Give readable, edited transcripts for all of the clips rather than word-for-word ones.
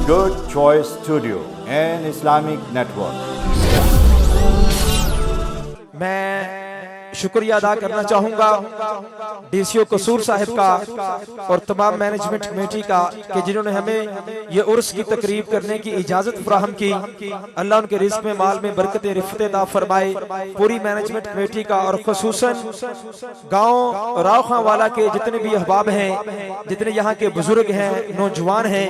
Good Choice Studio and Islamic Network. میں شکریہ ادا کرنا چاہوں گا ڈی سی او قصور صاحب کا اور تمام مینجمنٹ کمیٹی کا کہ جنہوں نے ہمیں یہ عرس کی تقریب کرنے کی اجازت فراہم کی. اللہ ان کے رزق میں مال میں برکت رفت عطا فرمائے. پوری مینجمنٹ کمیٹی کا اور خصوصاً گاؤں راؤخاں والا کے جتنے بھی احباب ہیں, جتنے یہاں کے بزرگ ہیں, نوجوان ہیں,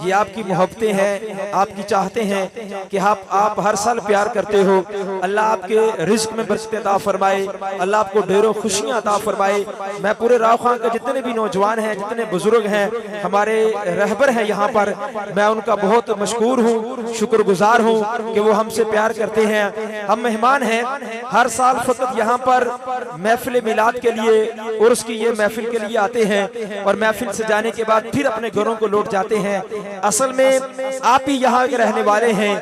یہ آپ کی محبتیں ہیں, آپ کی چاہتے ہیں کہ آپ ہر سال پیار کرتے ہو. اللہ آپ کے رزق میں برکت عطا فرمائے, اللہ آپ کو ڈھیروں خوشیاں عطا فرمائے. میں پورے راؤخاں کے جتنے بھی نوجوان ہیں, جتنے بزرگ ہیں, ہمارے رہبر ہیں یہاں پر, میں ان کا بہت مشکور ہوں, شکر گزار ہوں کہ وہ ہم سے پیار کرتے ہیں. ہم مہمان ہیں, ہر سال فقط یہاں پر محفل میلاد کے لیے, عرس کی یہ محفل کے لیے آتے ہیں اور محفل سے جانے کے بعد پھر اپنے گھروں کو لوٹ جاتے ہیں. اصل میں آپ ہی یہاں کے رہنے والے ہیں,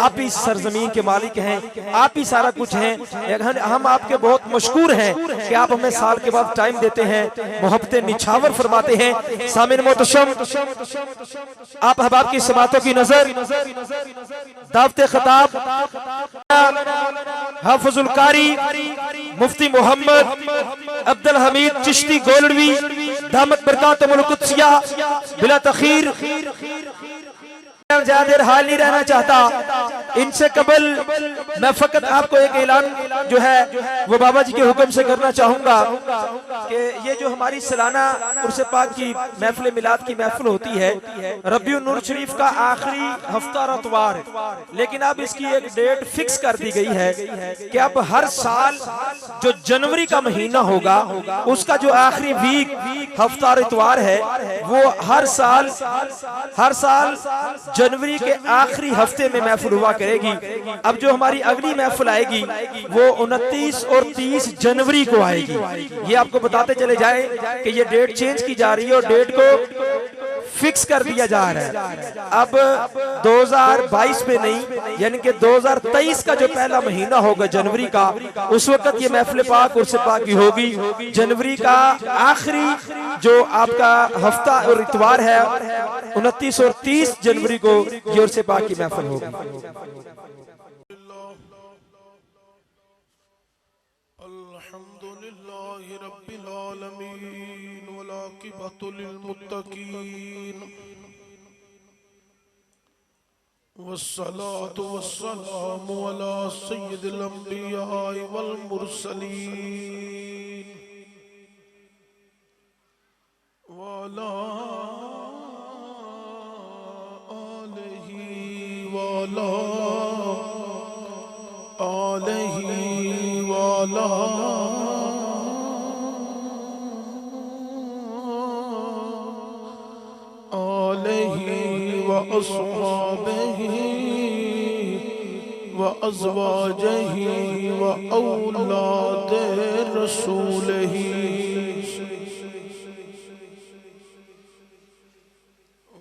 آپ ہی سرزمین کے مالک ہیں, آپ ہی سارا کچھ ہیں. ہم آپ کے بہت مشکور ہیں کہ آپ ہمیں سال کے بعد ٹائم دیتے ہیں, محبت نچھاور فرماتے ہیں. سامعین محتشم, آپ احباب کی سماعتوں کی نظر دعوت خطاب حافظ القاری مفتی محمد عبدالحمید چشتی گولڑوی دامت برکاتہم القدسیہ بلا تخیر زیادہ دیر حال نہیں رہنا چاہتا. ان سے قبل میں فقط آپ کو ایک اعلان جو ہے وہ بابا جی کے حکم سے کرنا چاہوں گا کہ یہ جو ہماری سالانہ عرس پاک کی محفل میلاد کی محفل ہوتی ہے, ربیع النور شریف کا آخری ہفتہ اور اتوار, لیکن اب اس کی ایک ڈیٹ فکس کر دی گئی ہے کہ اب ہر سال جو جنوری کا مہینہ ہوگا اس کا جو آخری ویک ہفتہ اور اتوار ہے وہ ہر سال جنوری کے آخری ہفتے میں محفل ہوا کرے گی. اب جو ہماری اگلی محفل آئے گی وہ 29 اور 30 جنوری کو آئے گی. یہ آپ کو بتاتے چلے جائیں کہ یہ ڈیٹ چینج کی جا رہی ہے اور ڈیٹ کو فکس کر دیا جا رہا ہے. اب 2022 میں نہیں, یعنی کہ 2023 کا جو پہلا مہینہ ہوگا جنوری کا, اس وقت یہ محفل پاک عرس پاک کی ہوگی. جنوری کا آخری جو آپ کا ہفتہ اور اتوار ہے 29 اور 30 جنوری کو یہ عرس پاک کی محفل ہوگی. الحمدللہ رب العالمین والعاقبۃ للمتقین والصلاة والسلام علی سید الانبیاء والمرسلین وعلی آلہ وعلی وأصحابه وأزواجه وأولاد رسوله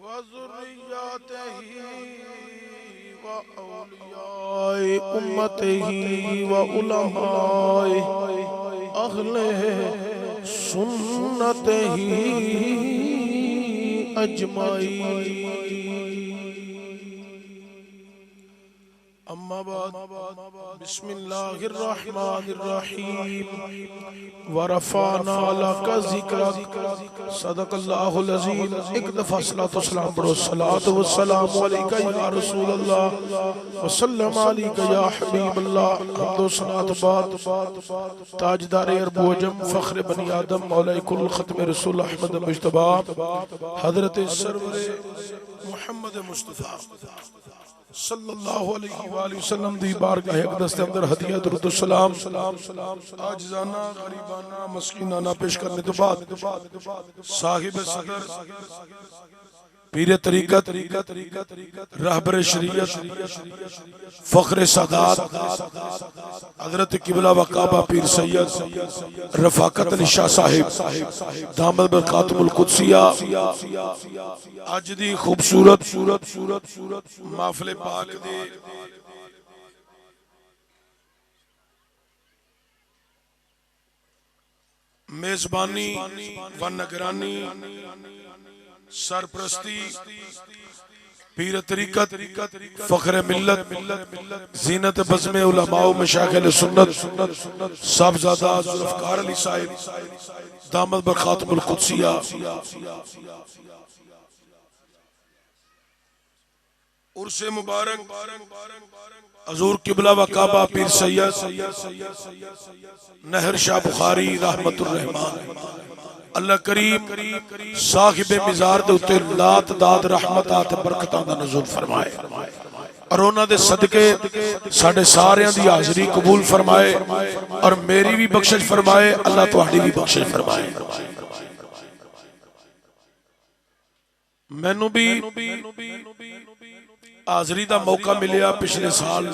وذرياته وأولياء أمته وعلماء أهل سنته أجمعين. اما بعد, بسم اللہ الرحمن الرحیم. ورفعنا لك ذکرک صدق اللہ العظیم. ایک دفعہ صلاۃ والسلام پڑھو. صلاۃ والسلام علیک یا رسول اللہ وسلم علیک یا حبیب اللہ. حمد و ثنا بعد تاجدار عرب و عجم فخر بنی آدم مولا کل ختم رسول احمد مجتبی حضرت سرور محمد مصطفیٰ صلی اللہ علیہ وآلہ وسلم دی بارگاہ اقدس کے اندر ہدیہ درود السلام عاجزانہ غریبانہ مسکینانہ پیش کرنے تو بعد صاحب صدر پیر طریقت رہبر شریعت فخر سادات حضرت قبلہ و کعبہ پیر سید رفاقت علی شاہ صاحب دامت برکاتہم القدسیہ آج دی خوبصورت محفل پاک دے میزبانی و نگرانی سرپرستی پیر طریقت، فخر ملت، زینت بزم علماء و مشاغل سنت، صاحبزادہ ذوالفقار علی صاحب دامت برخاتم القدسیہ، عرس مبارک حضور قبلہ و کعبہ پیر سید نہر شاہ بخاری رحمت الرحمان، اللہ کریم صاحب مزار دے اتے لات داد رحمتات برکتاں دا نزول فرمائے اور انہاں دے صدقے ساڑھے ساریاں دی حاضری قبول فرمائے اور میری بھی بخشش فرمائے، اللہ تہاڈی بھی بخشش فرمائے۔ مینوں بھی حاضری دا موقع ملیا پچھلے سال،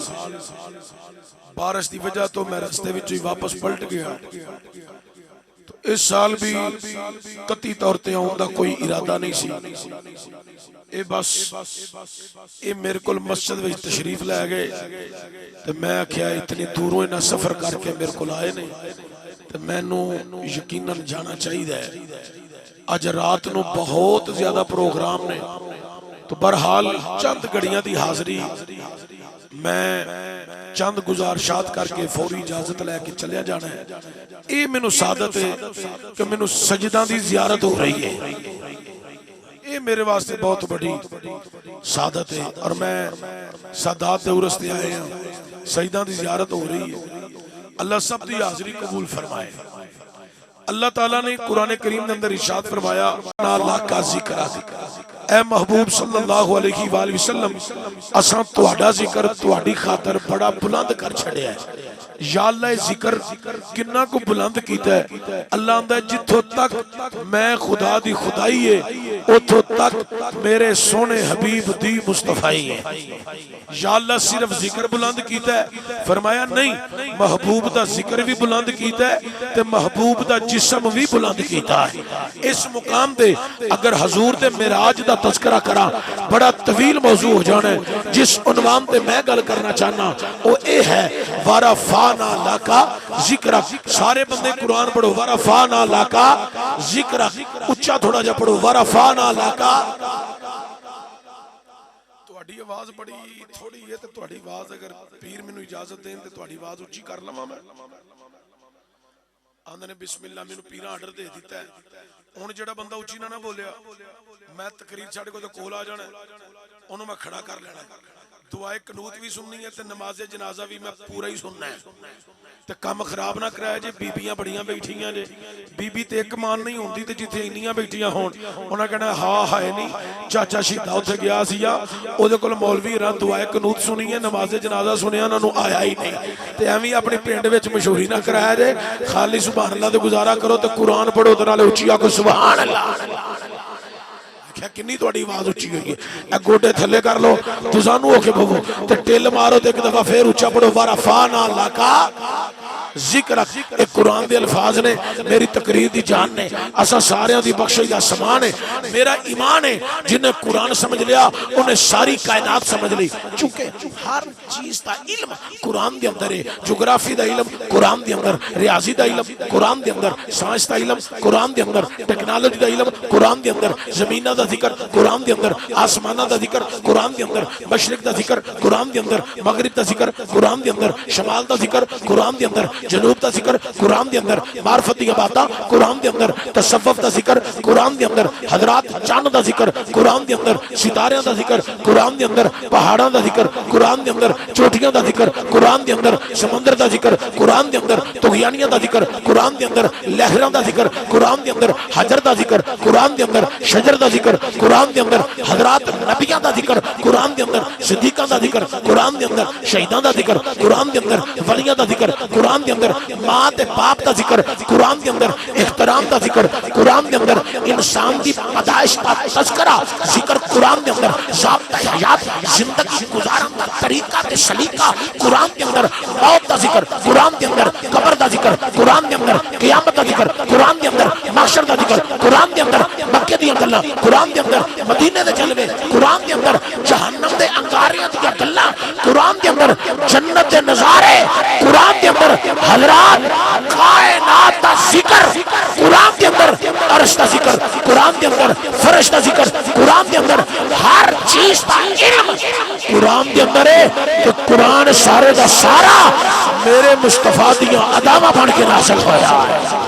بارش دی وجہ تو میں رستے وچ ہی واپس پلٹ گیا، تو اس سال بھی قطعی طور تے آؤں دا کوئی ارادہ نہیں سی، اے بس اے میرے کول مسجد وچ تشریف لے گئے تے میں آکھیا اتنی دوروں انہاں سفر کر کے میرے کول آئے نہیں تے مینوں یقیناً جانا چاہیے۔ اج رات نو بہت زیادہ پروگرام نے، تو برحال چند گھڑیاں دی حاضری میں چند گزارشات کر کے فوری اجازت لے کے چلیا جانا ہے۔ اے مینوں سعادت ہے کہ مینوں سجدہ دی زیارت ہو رہی ہے، اے میرے واسطے بہت بڑی سعادت ہے، اور میں سادات دے عرس تے آئے ہیں، سجدہ دی زیارت ہو رہی ہے۔ اللہ سب دی حاضری قبول فرمائے۔ اللہ تعالیٰ نے قرآن کریم نے اندر ارشاد فرمایا، اللہ کا ذکر اے محبوب صلی اللہ علیہ وآلہ وسلم، اساں تہاڈا ذکر تہاڈی خاطر بڑا بلند کر چھڑیا ہے۔ یا اللہ ذکر کنہ کو بلند کیتا ہے، اللہ اندہ جتھو تک میں خدا دی خدائی ہے اتھو تک میرے سونے حبیب دی مصطفیٰ ہے۔ یا اللہ صرف ذکر بلند کیتا ہے، فرمایا نہیں محبوب دا ذکر بھی بلند کیتا ہے تے محبوب دا جسم بھی بلند کیتا ہے۔ اس مقام دے اگر حضور دے معراج دا تذکرہ کرا بڑا طویل موضوع ہو جانا ہے، جس عنوان تے میں گل کرنا چاہنا وہ اے ہے وَرَفَعْنَا لَكَ ذِكْرَكَ۔ سارے بندے قرآن پڑھو، وَرَفَعْنَا لَكَ ذِكْرَكَ، اچھا تھوڑا جا پڑھو، وَرَفَعْنَا لَكَ۔ تہاڈی آواز بڑی تھوڑی ہے تے تہاڈی آواز اگر پیر مینوں اجازت دین تے تہاڈی آواز اونچی کر لواں میں۔ آندے نے بسم اللہ مینوں پیراں آرڈر دے دیتا ہے، ہن جڑا بندہ اونچی نہ بولیا میں تقریر چھڈ کے تے کول آ جانا اونوں میں کھڑا کر لینا ہے، دعائے قنوت بھی سننی ہے تے نماز جنازہ بھی میں پورا ہی سننا ہے تے کام خراب نہ کرایا جے۔ بیبییاں بڑیاں بیٹھیاں جے، بی تے ایک مان نہیں ہوندی تے جتھے انیاں بیٹھیاں ہون انہاں کہنا ہاں ہائے نہیں چاچا شہیدہ اوتھے گیا سیا او دے کول مولوی راں دعائے قنوت سنی ہے، نماز جنازہ سنیا، انہاں نوں آیا ہی نہیں تے ایویں اپنے پنڈ وچ مشہوری نہ کرایا جے۔ خالی سبحان اللہ تے گزارا کرو تے قرآن پڑھو تے نالے اچھی آکھو سبحان اللہ۔ کنی تہاڈی آواز اچھی ہوئی ہے، اے گوڈے تھلے کر لو تسانو ہو کے بھو تے ٹل مارو تے ایک دفعہ پھر اچھا پڑھو وَرَفَعْنَا لَكَ ذِكْرَكَ۔ ایک قرآن دے الفاظ نے، میری تقریر دی جان نے، اسا ساریاں دی بخشش دا سامان ہے۔ میرا ایمان ہے جنہیں قرآن سمجھ لیا انہیں ساری کائنات سمجھ لی، چونکہ ہر چیز دا علم قرآن دے اندر ہے۔ جغرافی دا علم قرآن دے اندر، ریاضی دا علم قرآن دے اندر، سائنس دا علم قرآن دے اندر، ٹیکنالوجی دا علم قرآن دے اندر، زمینہ دا ذکر قرآن دے اندر، آسمانہ دا ذکر قرآن دے اندر، مشرق دا ذکر قرآن دے اندر، مغرب دا ذکر قرآن دے اندر، شمال دا ذکر قرآن دے اندر، جنوب دا ذکر قرآن دے اندر، معرفت دی باتاں قرآن دے اندر، تصوف دا ذکر قرآن دے اندر، حضرات چاند دا ذکر قرآن دے اندر، ستاریاں دا ذکر قرآن دے اندر، پہاڑاں دا ذکر قرآن دے اندر، چوٹیاں دا ذکر قرآن دے اندر، سمندر دا ذکر قرآن دے اندر، طغیانیاں دا ذکر قرآن دے اندر، لہراں دا ذکر قرآن دے اندر، حجر دا ذکر قرآن دے اندر، شجر دا ذکر قرآن دے اندر، حضرات نبیاں دا ذکر قرآن دے اندر، صدیقاں دا ذکر قرآن دے اندر، شہیداں دا ذکر قرآن دے اندر، ولیاں دا ذکر قرآن دے اندر، ماں تے باپ دا ذکر قرآن دے اندر، احترام دا ذکر قرآن دے اندر، انسان دی پیدائش دا تذکرہ ذکر قرآن دے اندر، ضابطہ حیات زندگی گزارن دا طریقہ تے سلیقہ قرآن دے اندر، موت دا ذکر قرآن دے اندر، قبر دا ذکر قرآن دے اندر، قیامت دا ذکر قرآن دے اندر، محشر دا ذکر قرآن دے اندر، مکے دی گلاں قرآن دے اندر، مدینے دے جلوے قرآن دے اندر، جہنم دے انگاریاں دی گلاں قرآن دے اندر، جنت دے نظارے قرآن دے اندر، حضرات کائنات دا ذکر قرآن دے اندر، عرش دا ذکر قرآن دے اندر، فرش دا ذکر قرآن دے اندر، ہر چیز دا علم قرآن دے اندر ہے کہ قرآن سارے دا سارا میرے مصطفیٰ دیاں ادامہ بن کے نازل ہویا ہے۔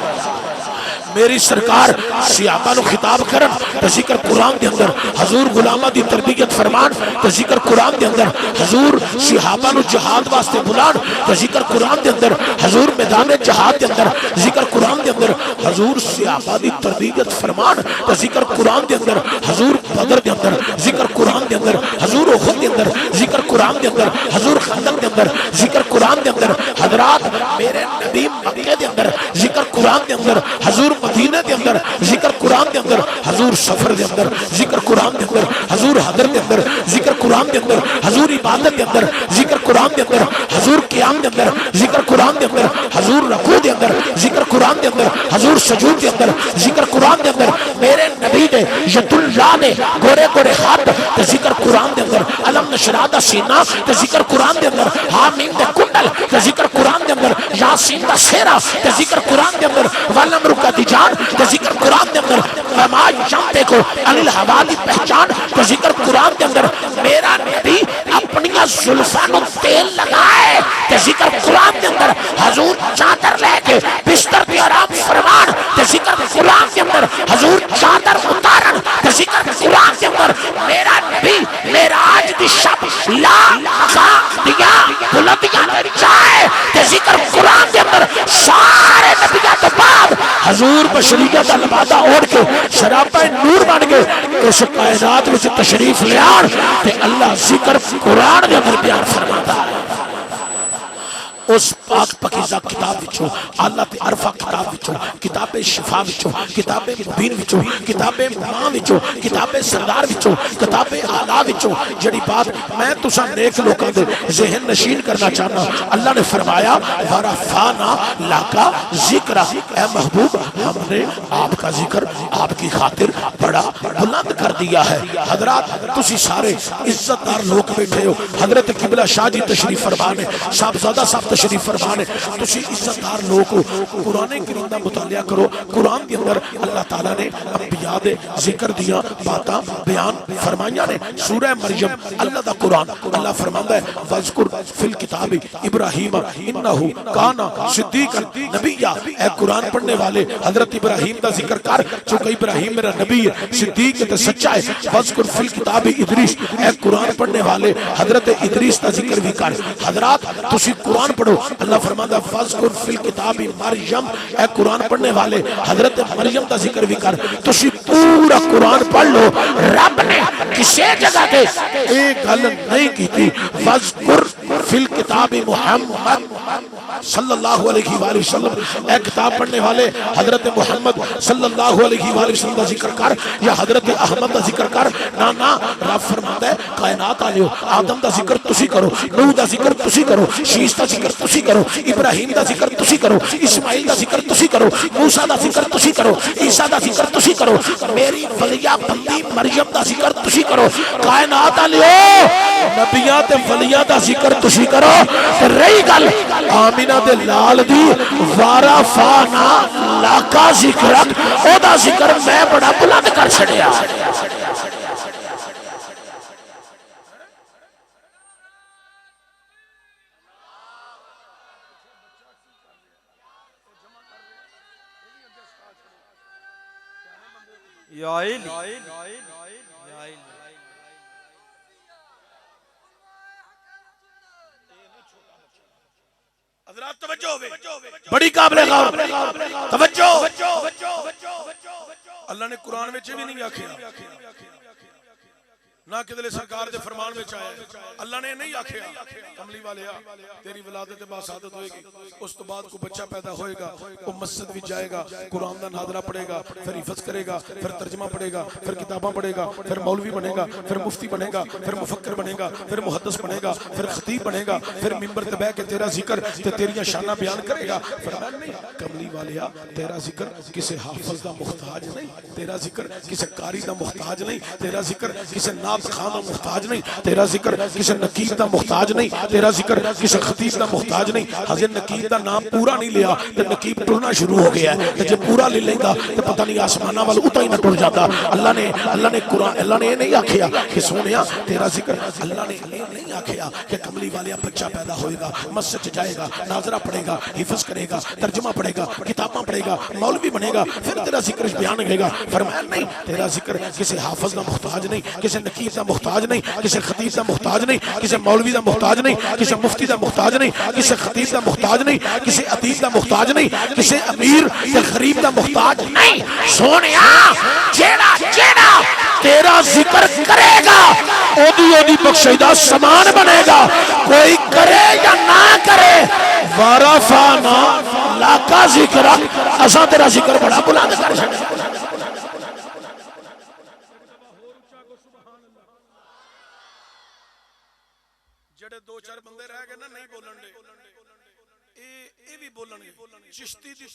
میری سرکار صحابہ نو خطاب کرن تے ذکر قرآن دے اندر حضور غلامہ دی تربیت فرمان تے ذکر قرآن دے اندر حضور صحابہ نو جہاد واسطے بلان تے ذکر قرآن دے اندر حضور میدان جہاد دے اندر ذکر قرآن دے اندر حضور صحابہ دی تربیت فرمان تے ذکر قرآن دے اندر حضور بدر دے اندر ذکر قرآن دے اندر حضور احد دے اندر ذکر قرآن دے اندر حضور خندق دے اندر ذکر قرآن دے اندر حضرات میرے نبی مکے دے اندر ذکر قرآن دے اندر حضور مدینہ دے اندر ذکر قرآن دے اندر حضور سفر دے اندر ذکر قرآن دے اندر حضور حضر دے اندر ذکر قرآن دے اندر حضور عبادت دے اندر ذکر قرآن دے اندر حضور قیام دے اندر ذکر قرآن دے اندر حضور رکوع دے اندر ذکر قرآن دے اندر حضور سجود دے اندر ذکر قرآن دے اندر میرے نبی دے ید اللہ نے گورے گورے ہاتھ تے ذکر قرآن دے اندر علم نشرہ دا سینہ تے ذکر قرآن دے اندر حامیم دے کنڈل تے ذکر قرآن دے اندر یاسین دا سیرہ تے ذکر قرآن دے اندر والم رکا دی جان تے ذکر قرآن دے اندر وما جانتے کو انل ہوا دی پہچان تے ذکر قرآن دے اندر میرا نبی اپنی زلفانوں تیل لگائے تے ذکر قرآن دے اندر حضور چادر لے کے بستر پہ آرام فرمان تے ذکر قرآن دے اندر حضور چادر اتارن تے ذکر قرآن دے اندر میرا نبی معراج دی شب لا مخا دیا بلندیاں جائے تے ذکر قرآن دے اندر سارے نبیوں تو بعد حضور بشریت البادہ اوڑ کے شرابہ نور بن کے اس کائنات میں سے تشریف لیان تے اللہ ذکر قرآن دے اندر بیان فرماتا ہے۔ اس پاک پکیزہ کتاب وچوں اللہ تے عرفہ کتاب وچوں کتاب شفا وچوں کتاب مبین وچوں کتاب ماں وچوں کتاب سردار وچوں کتاب اعلیٰ وچوں جڑی بات میں تساں نیک لوکاں دے ذہن نشین کرنا چاہنا اللہ نے فرمایا ورفعنا لک ذکرا اے محبوب ہم نے آپ کا ذکر آپ کی خاطر بڑا بلند کر دیا ہے۔ حضرات تسی سارے عزت دار لوگ بیٹھے ہو، حضرت قبلہ شاہ جی تشریف فرمانے صاحبزادہ صاحب تشریف فرمانے تسی عزت دار لوگ ہو، قرآن کریم دا مطالعہ کرو۔ قرآن کے اندر اللہ تعالیٰ نے انبیاء دے ذکر دیا باتاں بیان فرمائیاں نے۔ سورہ مریم اللہ دا قرآن اللہ فرماندا ہے وَذْكُرْ فِي الْكِتَابِ إِبْرَاهِيمَ إِنَّهُ كَانَ صِدِّيقًا نبیّا، اے قرآن پڑھنے والے حضرت ابراہیم دا ذکر کر چونکہ ابراہیم میرا نبی ہے، صدیق تے سچا ہے۔ وَذْكُرْ فِي الْكِتَابِ إِدْرِيسَ، اے قرآن پڑھنے والے حضرت ادریس دا ذکر بھی کر۔ حضرات تسی قرآن پڑھو، اللہ فرماتا ہے فَذْكُرْ فِي الْكِتَابِ مریم، اے قرآن پڑھنے والے حضرت مریم دا ذکر بھی کر۔ تسی پورا قرآن پڑھ لو، رب نے کسی جگہ تے ایک گل نہیں کی تھی فَذْكُرْ فِي الْكِتَابِ محمد صلی اللہ علیہ وآلہ وسلم، اے کتاب پڑھنے والے حضرت محمد صلی اللہ علیہ وآلہ وسلم دا ذکر کر یا حضرت احمد دا ذکر کر۔ نا رب فرماتا ہے کائنات آلیو آدم دا ذکر تسی کرو، نوح دا ذکر تسی کرو، شیش دا ذکر تسی کرو، ابراہیم دا ذکر تسی کرو، اسماعیل دا ذکر تسی کرو، موسیٰ دا ذکر تسی کرو، عیسیٰ دا ذکر تسی کرو، میری ولیہ بندی مریم دا ذکر تسی کرو۔ کائنات آلیو نبیاں تے ولیہ دا ذکر تسی کرو۔ رہی گل آمینہ دے لال دی ورفعنا لک ذکرک، او دا ذکر میں بڑا بلند کر چھڑیا۔ یا علی حضرات توجہ ہوئے، بڑی قابل غور توجہ۔ اللہ نے قرآن میں بھی نہیں آکھیا، نہ کدلے سرکار دے فرمان میں چاہے اللہ نے نہیں آکھیا کملی والیا تیری ولادت باسعادت ہوئے گی، اس تو بعد کو بچہ پیدا ہوئے گا، وہ مسجد بھی جائے گا، قرآن دا ناظرہ پڑھے گا، پھر حفظ کرے گا، پھر ترجمہ پڑھے گا، پھر کتاباں پڑھے گا، پھر مولوی بنے گا، پھر مفتی بنے گا، پھر مفکر بنے گا، پھر محدث بنے گا، پھر خطیب بنے گا، پھر ممبر تے بیٹھ کے تیرا ذکر تے تیریاں شانہ بیان کرے گا۔ فرمایا نہیں کملی والیا تیرا ذکر کسی حافظ دا محتاج نہیں، تیرا ذکر کسی قاری دا محتاج نہیں، تیرا ذکر کسی نعت نعت خان دا محتاج نہیں، تیرا ذکر کسی نقیب دا محتاج نہیں، تیرا ذکر کسی خطیب دا محتاج نہیں. حضرت نقیب دا نام پورا نہیں لیا تے نقیب ٹرنا شروع ہو گیا ہے. تے جے پورا لے لیندا تے پتہ نہیں آسماناں وال اُتا ہی نہ ٹر جاتا. اللہ نے قرآن اللہ نے یہ نہیں آکھیا کہ سونیا تیرا ذکر، اللہ نے نہیں آکھیا کہ کملی والیا بچہ پیدا ہوئے گا، مسجد جائے گا، ناظرہ پڑھے گا، حفظ کرے گا، ترجمہ پڑھے گا، کتاباں پڑھے گا، مولوی بنے گا، پھر تیرا ذکر بیان ہوئے گا. فرمایا نہیں، تیرا ذکر کسی حافظ دا محتاج نہیں، کسی نقیب دا محتاج نہیں، کسی خطیب دا محتاج نہیں، کسی مولوی دا محتاج نہیں، کسی مفتی دا محتاج نہیں، کسی خطیب دا محتاج نہیں، کسی ادیب دا محتاج نہیں، کسی امیر یا غریب دا محتاج نہیں. سونیا جیڑا تیرا ذکر کرے گا اودی بخشیدہ سامان بنے گا. کوئی کرے یا نہ کرے ورفعنا لک ذکرک، اساں تیرا ذکر بڑا بلند کر چھڈیا. جڑے دو چار بندے رہ گئے نا نہیں بولن دے، اے بھی بولن گے. چشتی دی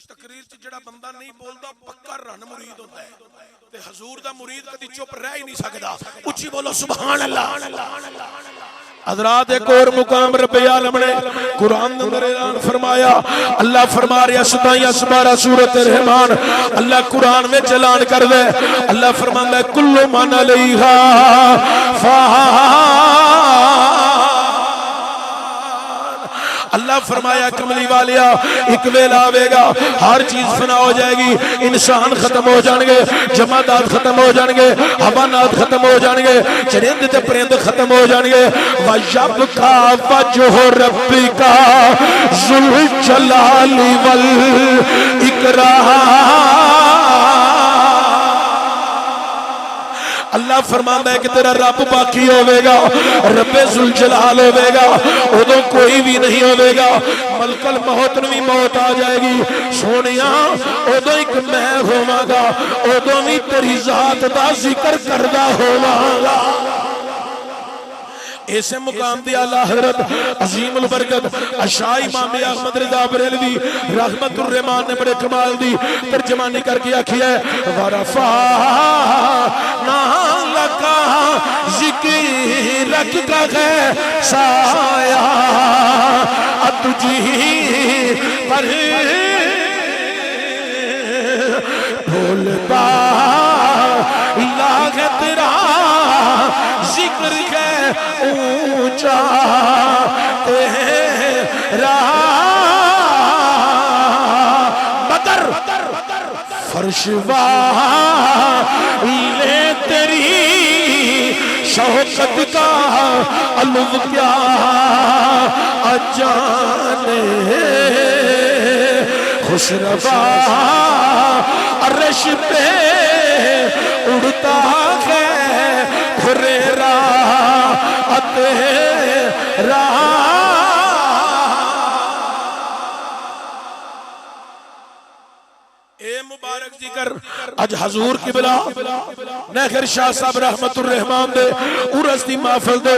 تقریر چ جڑا بندہ نہیں بولدا پکا رن مرید ہوندا ہے. تے حضور دا مرید کدی چپ رہ ہی نہیں سکدا. اچھی بولو سبحان اللہ. حضرات ایک اور مقام رب عالم نے قرآن اندر اعلان فرمایا. اللہ فرما رہا ستائیاں سپارہ سورۃ الرحمن، اللہ قرآن میں اعلان کر دے. اللہ فرماندا ہے کل من علیہا فان. اللہ فرمایا کملی والیا ایک ویلا آوے گا، ہر چیز فنا ہو جائے گی، انسان ختم ہو جان گے، جمادات ختم ہو جان گے، حیوانات ختم ہو جان گے، چرند تے پرند ختم ہو جان گے. وَيَبْقَى وَجْهُ رَبِّكَ ذُو الْجَلَالِ وَالْإِكْرَامِ. اللہ فرماندا ہے کہ تیرا رب باقی ہوے گا، رب ذوالجلال ہوے گا، ادو کوئی بھی نہیں ہوے گا. ملک الموت نو بھی موت آ جائے گی. سونیا ادو ایک میں ہوواں گا، ادو بھی تیری ذات دا ذکر کردا ہوواں گا. ایسے مقام دی اعلیٰ حضرت عظیم البرکت اشاع امام احمد رضا بریلوی رحمت الرحمان نے بڑے کمال دی ترجمانی کر کے آکھیا ہے ورفعنا لک ذکرک کا سایہ تجھی پر بھولتا لاغ تیرا ذکر ہے اونچا تیرا بدر فرش والے تیری شوقت کا علو کیا اجانے خوشربا عرش پہ اڑتا ہے خریرا تیرا. اے مبارک ذکر اج حضور قبلہ نیخر شاہ صاحب رحمت الرحمان دے عرس دی محفل دے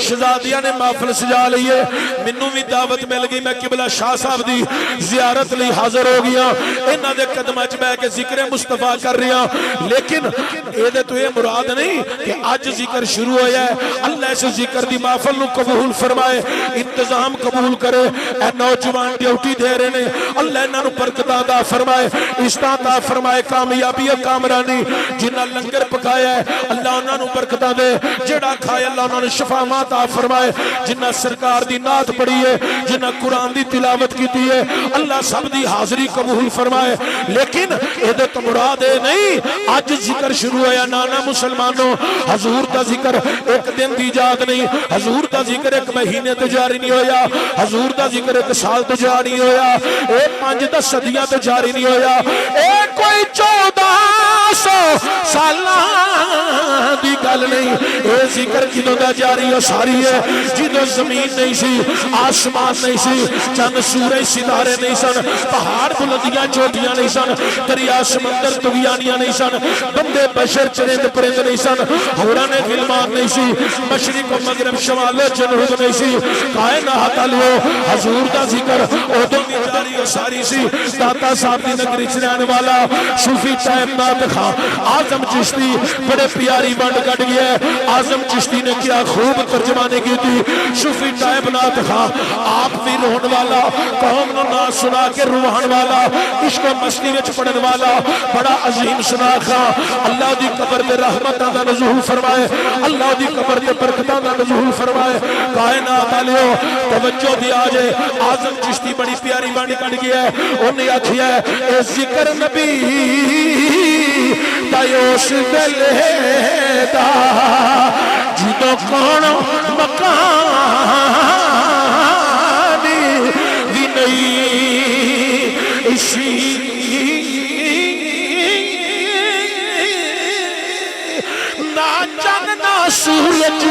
شہزادیاں نے محفل سجا لئیے. منوں بھی دعوت مل گئی، میں قبلہ شاہ صاحب دی زیارت لی حاضر ہو گیا. انہاں دے قدمہ چ بیٹھ کے ذکر مصطفیٰ کر رہا. لیکن اے دے تو یہ مراد نہیں کہ اج ذکر شروع ہویا ہے. اللہ اس ذکر دی محفل نو قبول فرمائے، انتظام قبول کرے. اے نوجوان ڈیوٹی دے رہے نے، اللہ انہاں نو برکت عطا فرمائے، عطا فرمائے، کامیابی کامرانی. جنہاں لنگر پکایا ہے اللہ انہاں نو برکتاں دے، جڑا کھائے اللہ انہاں نو شفاواں عطا فرمائے. جنہاں سرکار دی نعت پڑھی ہے، جنہاں قرآن دی تلاوت کیتی ہے، اللہ سب دی حاضری قبول فرمائے. لیکن اے دے تو مراد اے نہیں اج ذکر شروع ہے. نانا مسلمانوں، حضور دا ذکر ایک دن دی ایجاد نہیں، حضور دا ذکر ایک مہینے تو جاری نہیں ہویا، حضور دا ذکر ایک سال تو جاری نہیں ہویا، اے 5-10 صدیاں تو جاری نہیں ہویا. اے کوئی 1400 سالہ دی گل نہیں. اے ذکر جدوں دا جاری ہو ساری ہے، جدوں زمین نہیں سی، آسمان نہیں سی، چند سورج ستارے نہیں سن، پہاڑ بلندیاں چوٹیاں نہیں سن، دریا سمندر تغیانیاں نہیں سن، بندے بشر چرند پرند نہیں سن، حوران غلمان نہیں سی، مشرق و مغرب شمال و جنوب نہیں سی. کائنات الو حضور دا ذکر ادوں بھی جاری ہو ساری سی. داتا صاحب دی نگری چ رہن والا صوفی صاحب نات دکھا. آزم چشتی بڑے پیاری ونڈ کٹ گیا ہے. آزم چشتی نے کیا خوب ترجمانی کی تھی. صوفی نائب نات خاں آپ بھی روحن والا, قوم نو نا سنا کے روحان والا, عشق و مستی وچ پڑھن والا, بڑا عظیم سنا خاں. اللہ دی قبر تے رحمتاں دا نزول فرمائے, اللہ دی قبر تے برکتاں دا نزول فرمائے. کائنات والو توجہ دی آجے. آزم چشتی بڑی پیاری بانی کٹ گیا ہے. انہیں آکھیا ہے اے ذکر نبی تایوش دلے دا جدو کون مکانی بھی نہیں اسی نا چند نا سورج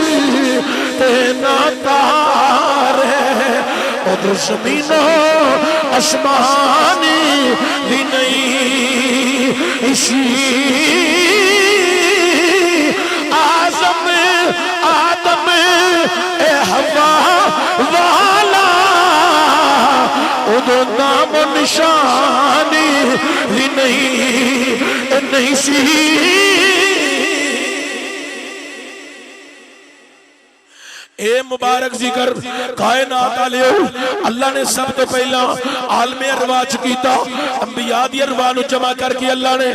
تے نا تارے ادھر زمینوں آسمانی بھی نہیں اسی آزم آدم اے ہوا والا ادھر نام و نشانی بھی نہیں سی. اے مبارک ذکر کائنات علیہ اللہ نے سب تو پہلا عالم ارواح کیتا. انبیاء دی ارواح نو جمع کر کے اللہ نے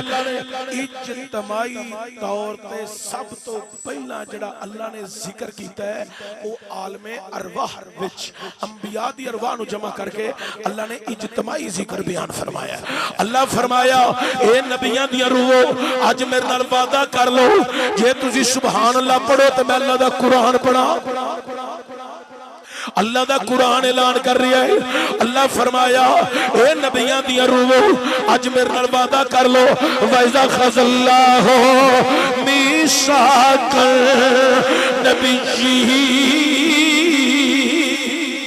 اجتماعی طور تے سب تو پہلا جڑا اللہ نے ذکر کیتا ہے وہ عالم ارواح وچ انبیاء دی ارواح نو جمع کر کے اللہ نے اجتماعی ذکر بیان فرمایا. اللہ فرمایا اے نبیاں دی روحو اج میرے نال وعدہ کر لو جے تسی سبحان اللہ پڑھو تے میں اللہ دا قرآن پڑھا. اللہ دا قرآن اعلان کر رہا ہے. اللہ فرمایا اے نبیاں دی روحو اج میرے نال وعدہ کر لو وَإِذَا أَخَذَ اللَّهُ مِيثَاقَ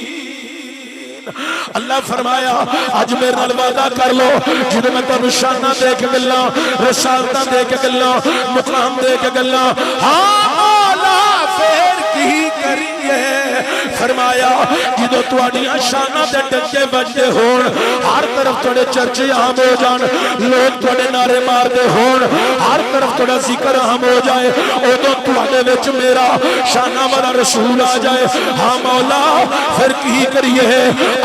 النَّبِيِّينَ. اللہ فرمایا اج میرے نال وعدہ کر لو جدوں میں تانوں شاناں دے کے گلاں رسالتاں دے کے گلاں مقام دے کے گلاں ہاں مولا پھر کی کریے. فرمایا جدو تواڈیاں شاناں دے ڈنگے بجدے ہون ہر طرف تواڈے چرچے عام ہو جان لوگ تواڈے نعرے ماردے ہون ہر طرف تواڈا ذکر عام ہو جائے اودوں تواڈے وچ میرا شاناں والا رسول آ جائے. ہاں مولا پھر کی کریے.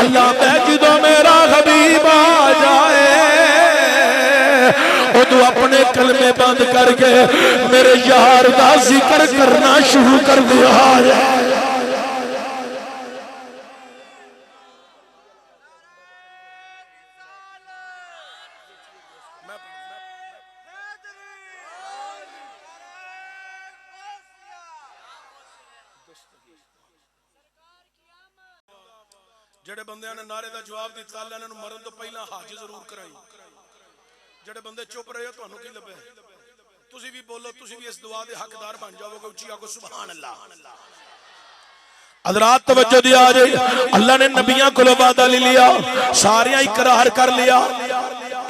اللہ میں جدو میرا حبیب آ جائے ادو اپنے کلمے بند کر کے میرے یار دا ذکر کرنا شروع کر دیا ہے. جڑے بندے نے نعرے دا جواب دیتا اللہ نے مرن تو پہلا حج ضرور کرائی. جڑے بندے چپ رہے ہو تانوں کی لبے تسی بھی بولو تسی بھی اس دعا دے حقدار بن جاؤ گے. اچھی آگو سبحان اللہ. حضرات توجہ دیا جائے. اللہ نے نبیاں کو وعدہ لے لیا ساریاں اقرار کر لیا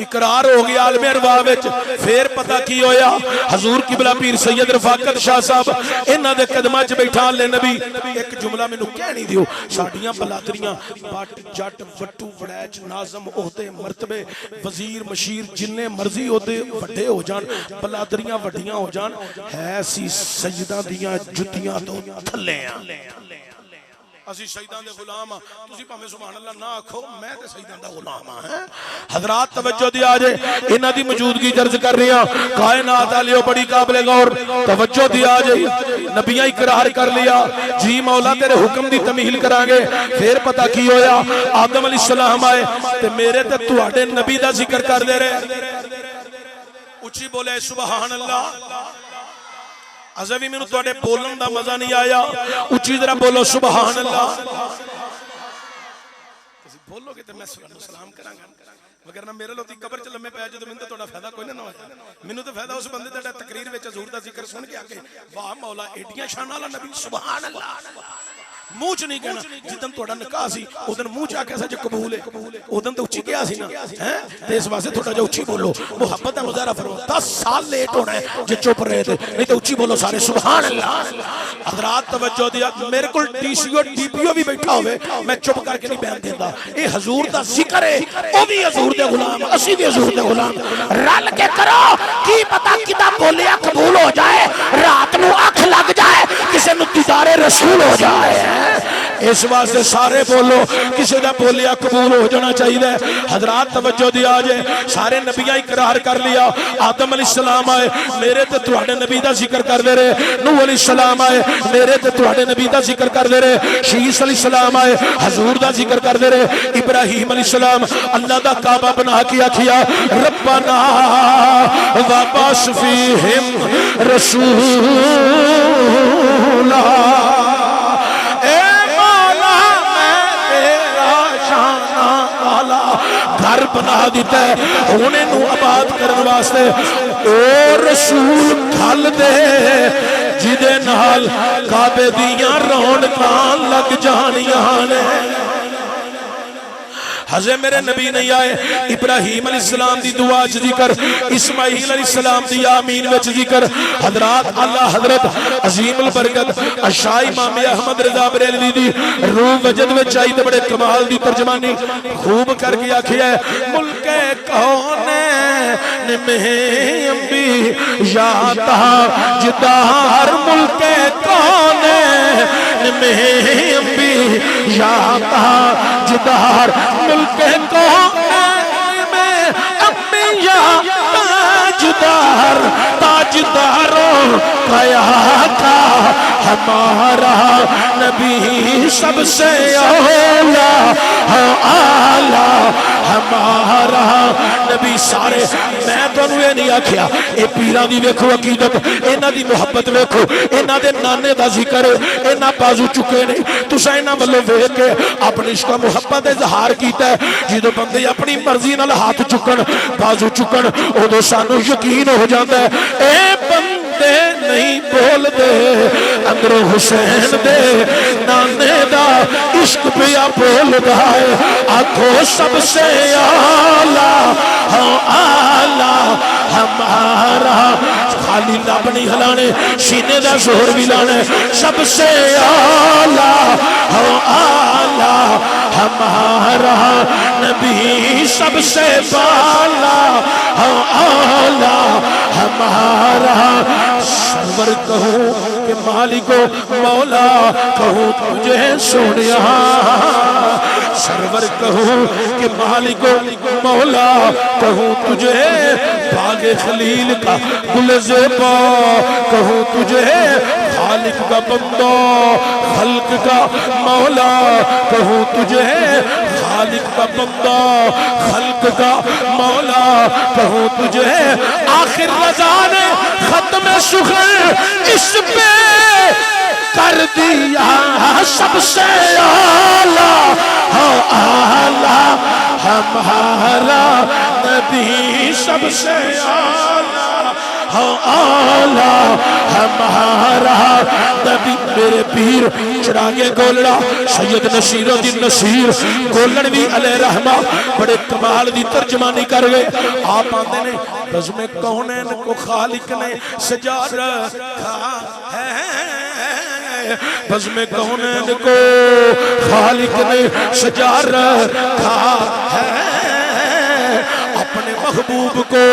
اقرار ہو گیا عالم ارواح وچ. پھر پتہ کی ہویا حضور قبلہ پیر سید رفاقت شاہ صاحب انہاں دے قدماں وچ بیٹھا لے نبی ایک جملہ مینوں کہنی دیو. ساڈیاں بلادریاں بٹ جٹ وٹو وڑیچ ناظم عہدے مرتبے وزیر مشیر جننے مرضی عہدے وڈے ہو جان بلادریاں وڈیاں ہو جان ہے سی سجدہ دیاں جتیاں تو تھلے ہیں. اسی شہیدان دے غلام ہاں تسی پاویں سبحان اللہ نہ آکھو میں تے شہیدان دا غلام ہاں. حضرات توجہ دی آ جائے انہاں دی موجودگی درج کر رہی ہاں کائنات والیو بڑی قابل غور. توجہ دی آ جائے نبیاں اقرار کر لیا جی مولا تیرے حکم دی تمیل کران گے. پھر پتہ کی ہویا آدم علیہ السلام آئے تے میرے تے تواڈے نبی دا ذکر کر دے رہے. اچھی بولے سبحان اللہ. ازوی میں تو بولن دا مزہ نہیں آیا اچھی ذرا بولو سبحان اللہ. بولو گے تو میں سلام کراں گا وگرنہ میرے لوگ قبر چ لمے پے جے تو تہاڈا فائدہ کوئی نہ ہویا. مینوں تو فائدہ اس بندے دا تقریر وچ حضور دا ذکر سن کے آ کے واہ مولا ایڈیاں شان والا نبی سبحان اللہ. منہ چ نہیں کہنا جدن تہاڈا نکاح سی اودن منہ چ آکھیا سی جو قبول ہے اودن تے اچھی کیا سی نا ہیں تے اس واسطے تھوڑا جا اچھی بولو محبت دا مظاہرہ فرماؤ 10 سال لیٹ ہونا ہے جے چپ رہے تھے نہیں تے اچھی بولو سارے سبحان اللہ حضرات توجہ دیا میرے کول D C O D P او بھی بیٹھا ہوئے میں چپ کر کے نہیں بیان دیندا اے حضور دا ذکر ہے او بھی حضور دے غلام اسی بھی حضور دے غلام رل کے کرو کی پتہ کدا بولیا قبول ہو جائے رات نو اکھ لگ جائے کسے نو دیدار رسول ہو جائے اس واسطے سارے بولو کسی دا بولیا قبول ہو جانا چاہیے حضرات توجہ دیا جے سارے نبیاں اقرار کر لیا آدم علیہ السلام آئے میرے تے تواڈے نبی دا ذکر کر دے رہے نوح علیہ السلام آئے میرے تے تواڈے نبی دا ذکر کر دے رہے شیس علیہ السلام آئے حضور دا ذکر کر دے رہے ابراہیم علیہ السلام اللہ دا کعبہ بنا کیا کیا ربنا وابعث فیہم رسولا گھر بنا دیتا ہے انہیں نو آباد کرنے واسطے او رسول کھل دے جدے نال کعبے دیاں رونقاں لگ جانیاں نے حضرت میرے نبی نہیں آئے ابراہیم علیہ السلام دی دعا چ ذکر اسماعیل علیہ السلام دی آمین وچ ذکر حضرات اللہ حضرت عظیم البرکت اشاہ امام احمد رضا بریلوی دی روح وجد وچ آئی تے بڑے کمال دی ترجمانی خوب کر کے آکھیا ہے ملک کونین میں انبی یا تاجدار ملک کونین میں انبی یا تاجدار ملک کونین میں انبیاء تاجدار تاجداروں کا ہمارا نبی سب سے اولا اعلیٰ ہمارا نبی سارے میں تو انہوں نہیں آکھیا اے پیران دی ویکھو عقیدت اینا دی محبت ویکھو اینا دے نانے دا ذکر اینا بازو چکے نہیں تو سائنہ والو ویکھ کے اپنی عشق محبت اظہار کیتا ہے جدو بندے اپنی مرضی نال ہاتھ چکن بازو چکن ادو سانو یقین ہو جاتا ہے اے بندے نہیں بول دے اندروں حسین دے نانے دا عشق پیا بول دائے آنکھوں سب سے آلہ ہمارا خالی لب نہیں ہلانے سینے دا زور بھی لانے سب سے آلہ ہمارا نبی سب سے بالا ہمارا سرور کہوں کہ مالکو مولا کہوں تجھے سونیا سرور کہوں کہ مالکو مولا کہوں تجھے باغ خلیل کا گل زیبا کہوں تجھے خالق کا بندہ خلق کا مولا کہوں تجھے خالق کا بندہ خلق کا مولا کہوں تجھے آخر رضا نے ختم سخن اس پہ کر دیا سب سے آلہ ہمارا نبی سب سے آلہ ہمارا نبی میرے پیر چراغ گولڑا سید نصیر الدین نصیر گولڑوی علیہ رحمہ بڑے کمال دی ترجمانی کر گئے آپ آندے نے بزم کونین کو خالق نے سجا رکھا ہے بزم کونین کو خالق نے سجا رکھا ہے اپنے محبوب کو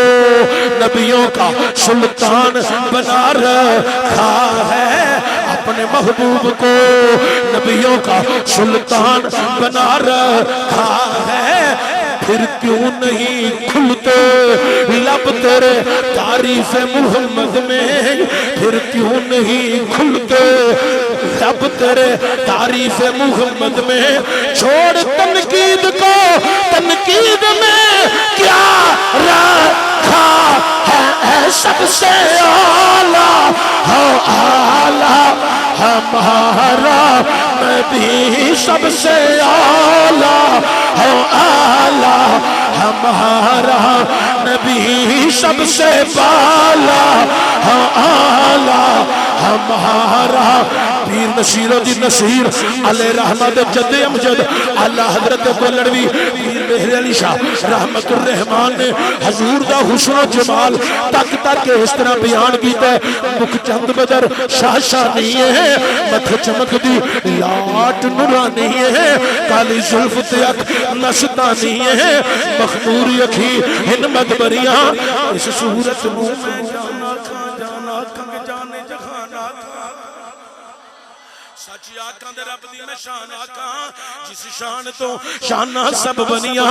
نبیوں کا سلطان بنا رکھا ہے اپنے محبوب کو نبیوں کا سلطان بنا رکھا ہے پھر کیوں نہیں کھلتے لب تیرے تعریف محمد میں پھر کیوں نہیں کھلتے لب تیرے تعریف محمد میں چھوڑ تنقید کو تنقید میں کیا رکھا ہے سب سے اعلیٰ ہمارا نبی سب سے اعلیٰ ہمارا نبی سب سب سے بالا آلہ ہمارا پیر نصیر الدین نصیر علیہ رحمت جد امجد اللہ حضرت گولڑوی پیر مہر علی شاہ رحمت الرحمان نے حضور دا حسن و جمال تک تک اس طرح بیان کیتا ہے مکھ چند بدر شاہ شانی ہے متھ چمک دی لاٹ نورانی ہے کالی زلف تے اک نشتانی ہے مخمور اکھی ہن مدبریاں اس صورت میں جانا کنگ جانے جہانا سچی آقا دے رب دی میں شان آقا جس شان تو شانہ سب بنیا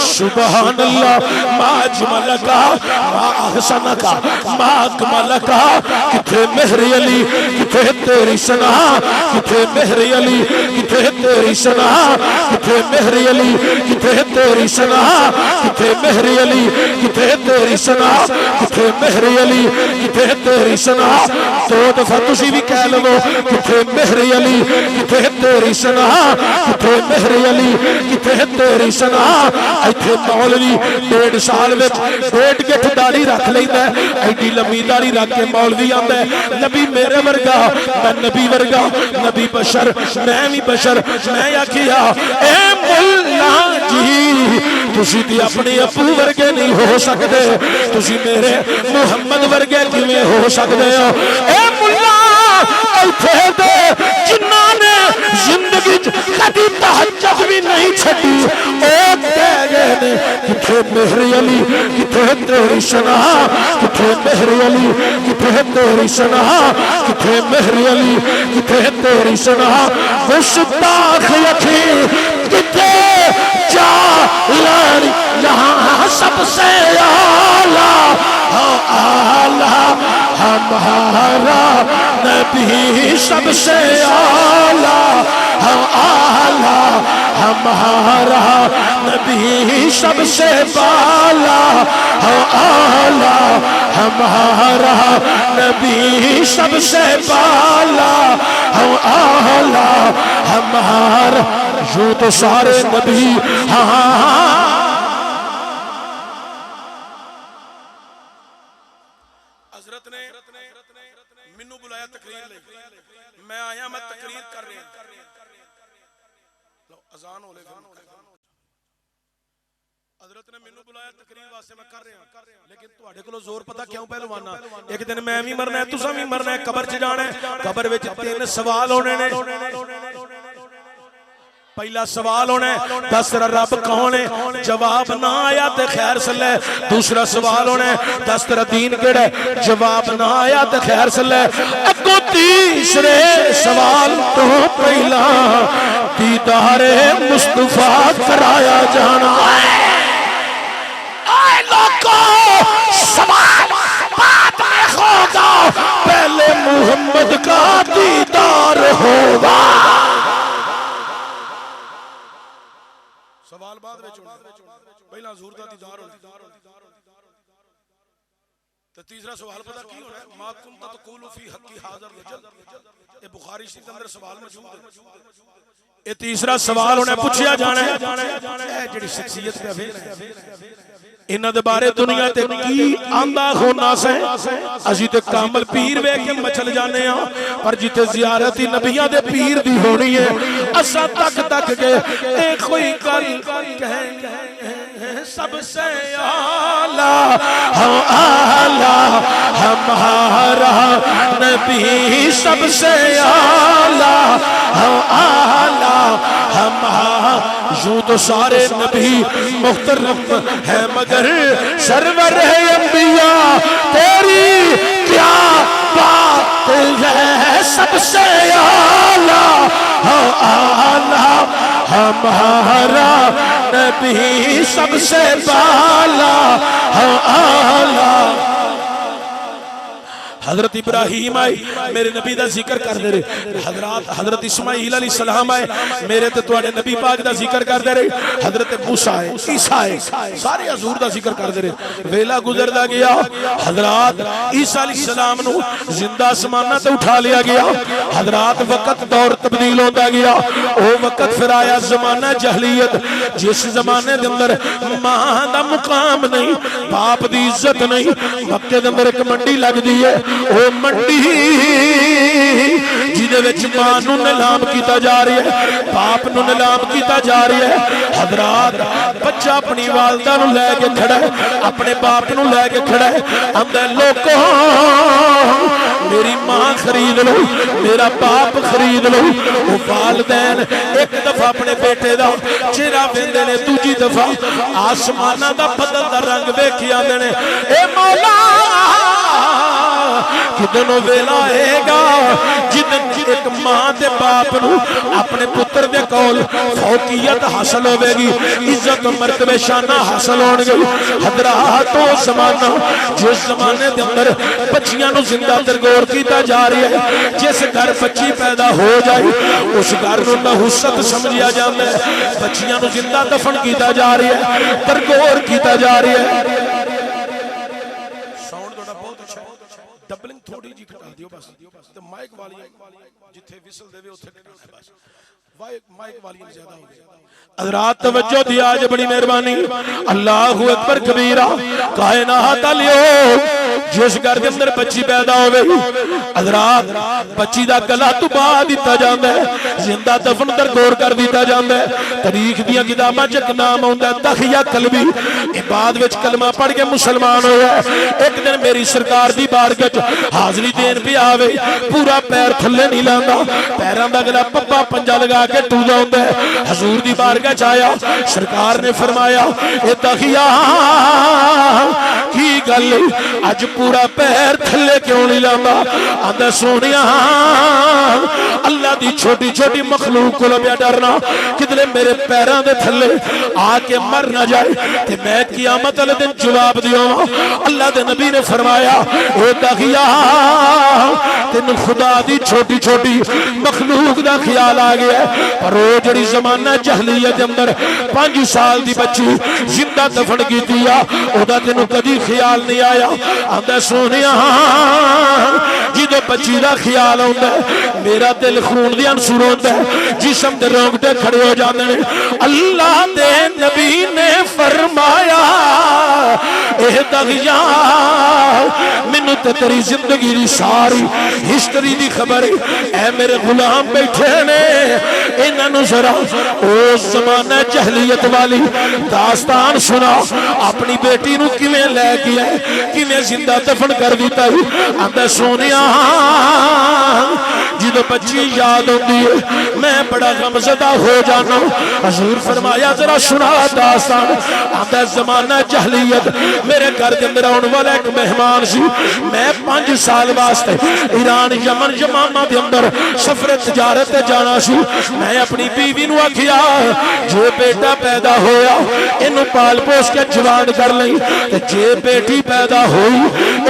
سبحان اللہ ما اجمل کا ما احسن کا ما اکمل کا کتھے مہر علی کتھے تیری سنا کتھے مہر علی کتھے تیری سنا کتھے مہر علی کتھے تیری سنا کتھے مہر علی کتھے تیری سنا کتھے مہر علی کتھے تیری سنا دو دفعہ تسی بھی کہہ لو کتھے مہر علی کتھے تیری سنا کتھے مہر علی کتھے تیری سنا ایتھے مولوی 1.5 سال وچ 1.5 گٹھ داڑھی رکھ لیندا ہے ایڈی لمبی داڑھی رکھ کے مولوی آندا ہے نبی میرے ورگا میں نبی ورگا نبی بشر میں بھی بشر میں آکھیا اے مولا جی تسی تے اپنے ابو ورگے نہیں ہو سکدے تسی میرے محمد ورگے کیویں ہو سکدے ہو اے مولا ایتھے دے جنہاں نے زندگی کبھی تہجد بھی نہیں چھڈی او کہہ گئے نے کتھے مہر علی کتھے تیری سنا کتھے مہر علی کتھے تیری سنا کتھے مہر علی کتھے تیری سنا گستاخ اکھی کتھے جا لانی یہاں سب سے اعلیٰ ہمارا نبی سب سے اعلیٰ ہمارا نبی سب سے بالا اعلیٰ ہمارا نبی سب سے بالا اعلیٰ ہمارا یوں تو سارے نبی حضرت نے منو بلایا تقریر لے میں آیا میں تقریر کر رہی ہوں اذان ہو لے حضرت نے منو بلایا تقریر واسطے میں کر رہا لیکن تواڈے کولوں زور پتہ کیوں پہلوانا ایک دن میں بھی مرنا ہے تساں بھی مرنا ہے قبر چ جانا ہے قبر وچ 3 سوال ہونے نے پہلا سوال ہونا ہے دس تیرا رب کون ہے جواب نہ آیا تے خیر صلی دوسرا سوال ہونا ہے دس تیرا دین کیڑا ہے جواب نہ آیا تے خیر صلی اگو تیسرے سوال تو پہلا دیدار مصطفیٰ کرایا جانا اے لوگوں سوال بعد میں ہوگا پہلے محمد کا دیدار ہوگا سوال بعد وچ پہلا حضور دا دیدار ہونا تے تیسرا سوال پتہ کی ہونا ہے ما کنت تقول فی حق حاضر رجل یہ بخاری شریف کے اندر سوال موجود ہے یہ تیسرا سوال ہونا پوچھیا جانا ہے جڑی شخصیت پہ ویکھ رہے انہاں دے بارے دنیا تے کی آندا ہونا سے اسی تے کامل پیر ویکھ کے مچل جانے ہاں پر جتے زیارت نبیاں دے پیر دی ہونی ہے اساں تک تک کے اے کوئی کل کہیں سب سے اعلیٰ ہمارا نبی سب سے اعلیٰ ہمارا یوں تو سارے نبی محترم ہے مگر سرور ہے انبیاء تیری کیا بات ہے سب سے اعلیٰ ہمارا نبی سب سے بالا اعلیٰ حضرت ابراہیم آئے میرے نبی دا ذکر کر دے رہے، حضرت اسماعیل علیہ السلام آئے میرے تے تواڈے نبی پاک دا ذکر کر دے رہے، حضرت موسیٰ آئے، عیسیٰ آئے، سارے حضور دا ذکر کر دے رہے۔ ویلا گزردا گیا، حضرات عیسیٰ علیہ السلام نو زندہ آسمانہ تے اٹھا لیا گیا، حضرات وقت دور تبدیل ہوتا گیا، او وقت پھر آیا زمانہ جہلیت، جس زمانے دے اندر ماں دا مقام نہیں، باپ دی عزت نہیں، مکے دے اندر ایک منڈی لگ دی ہے، او منڈی جیدے وچ ماں نو نیلام کیتا جا رہی ہے، باپ نو نیلام کیتا جا رہی ہے۔ حضرات بچہ اپنی والدہ نو لے کے کھڑا ہے، اپنے باپ نو لے کے کھڑا ہے، اندر لوگوں میری ماں خرید لو، میرا باپ خرید لو۔ وہ والدین ایک دفعہ اپنے بیٹے دا چہرہ ویندے نے، دوجی دفعہ آسمانہ دا بدلدا رنگ ویکھی آندے نے، اے مولا کدنوں ویلا آئے گا جدن ایک ماں دے باپ نو اپنے پتر دے کول فوقیت حاصل ہوئے گی، عزت مرتبہ شانہ حاصل ہون گئی۔ حضرات وہ زمانہ جس زمانے دے اندر بچیاں نو زندہ ترگور کیتا جا رہی ہے، جس گھر بچی پیدا ہو جائے اس گھر نو نحوست سمجھیا جاندہ ہے، بچیاں نو زندہ دفن کیتا جا رہی ہے، ترگور کیتا جا رہی ہے۔ ڈبلنگ تھوڑی جی کھٹا دیو بس، تو مائک والی جتھے ویسل دے وے اتھے کٹانا ہے بس، مائک والی زیادہ ہو گئی۔ حضرات توجہ دیا آج بڑی مہربانی، اللہ اکبر کبیرہ، کائنات علیہ جس گھر دے اندر بچی پیدا ہوئے، حضرات بچی دا گلا تبا دیتا جاندہ ہے، زندہ دفن در گور کر دیتا جاندہ ہے۔ تاریخ دیا کتاباں چک نام ہوندہ ہے تخیہ قلبی، بعد وچ کلمہ پڑھ کے مسلمان ہویا ہے۔ ایک دن میری سرکار دی بارگاہ حاضری دین پہ آوے، پورا پیر تھلے نہیں لاندا، پیران دا گلا پپا پنجا لگا کے ٹودا ہوندہ ہے۔ حضور دی بارگاہ چاہیا، سرکار نے فرمایا اے تخیہ کی گل اج پورا پیر تھلے کیوں نہیں لاندا؟ آندہ سونیا اللہ دی چھوٹی چھوٹی مخلوق کو لبیا ڈرنا کدلے میرے پیران دے تھلے آکے مر نہ جائے کہ میں قیامت علی دن جواب دیوں۔ اللہ دے نبی نے فرمایا اے تخیہ تین خدا دی چھوٹی چھوٹی مخلوق دا خیال آگیا ہے، پر وہ جڑی زمانہ جہلیت اندر 5 سال دی بچی زندہ دفن کی دیا او دا تینوں کدی خیال نہیں آیا؟ آندہ سونیا جدو بچی دا خیال ہوندہ ہے میرا دل خون دی انسور ہوندہ ہے، جسم دے رونگٹے کھڑے ہو جاندے ہیں۔ اللہ دے نبی نے فرمایا اے تغیہ منو تے تیری زندگی دی ساری ہسٹری دی خبر اے میرے غلام بیٹھے نے، انہوں ذرا او زمانہ جہلیت والی داستان سنا، اپنی بیٹی نو کیویں لے گیا ہے، کیویں زندہ دفن کر دیتا ہے۔ آندہ سونیا جدو بچی یاد ہوندی ہے میں بڑا غمزدہ ہو جانا۔ حضور فرمایا ذرا سنا داستان۔ آندہ زمانہ جہلیت میرے گھر کے اندر آن والا ایک مہمان سی، میں 5 سال واسطے ایران یمن یمامہ دے اندر سفر تجارت جانا سی۔ میں اپنی بیوی نو آکھیا جو بیٹا پیدا ہویا انہوں پال پوس کے جوان کر لیں، جے بیٹی پیدا ہوئی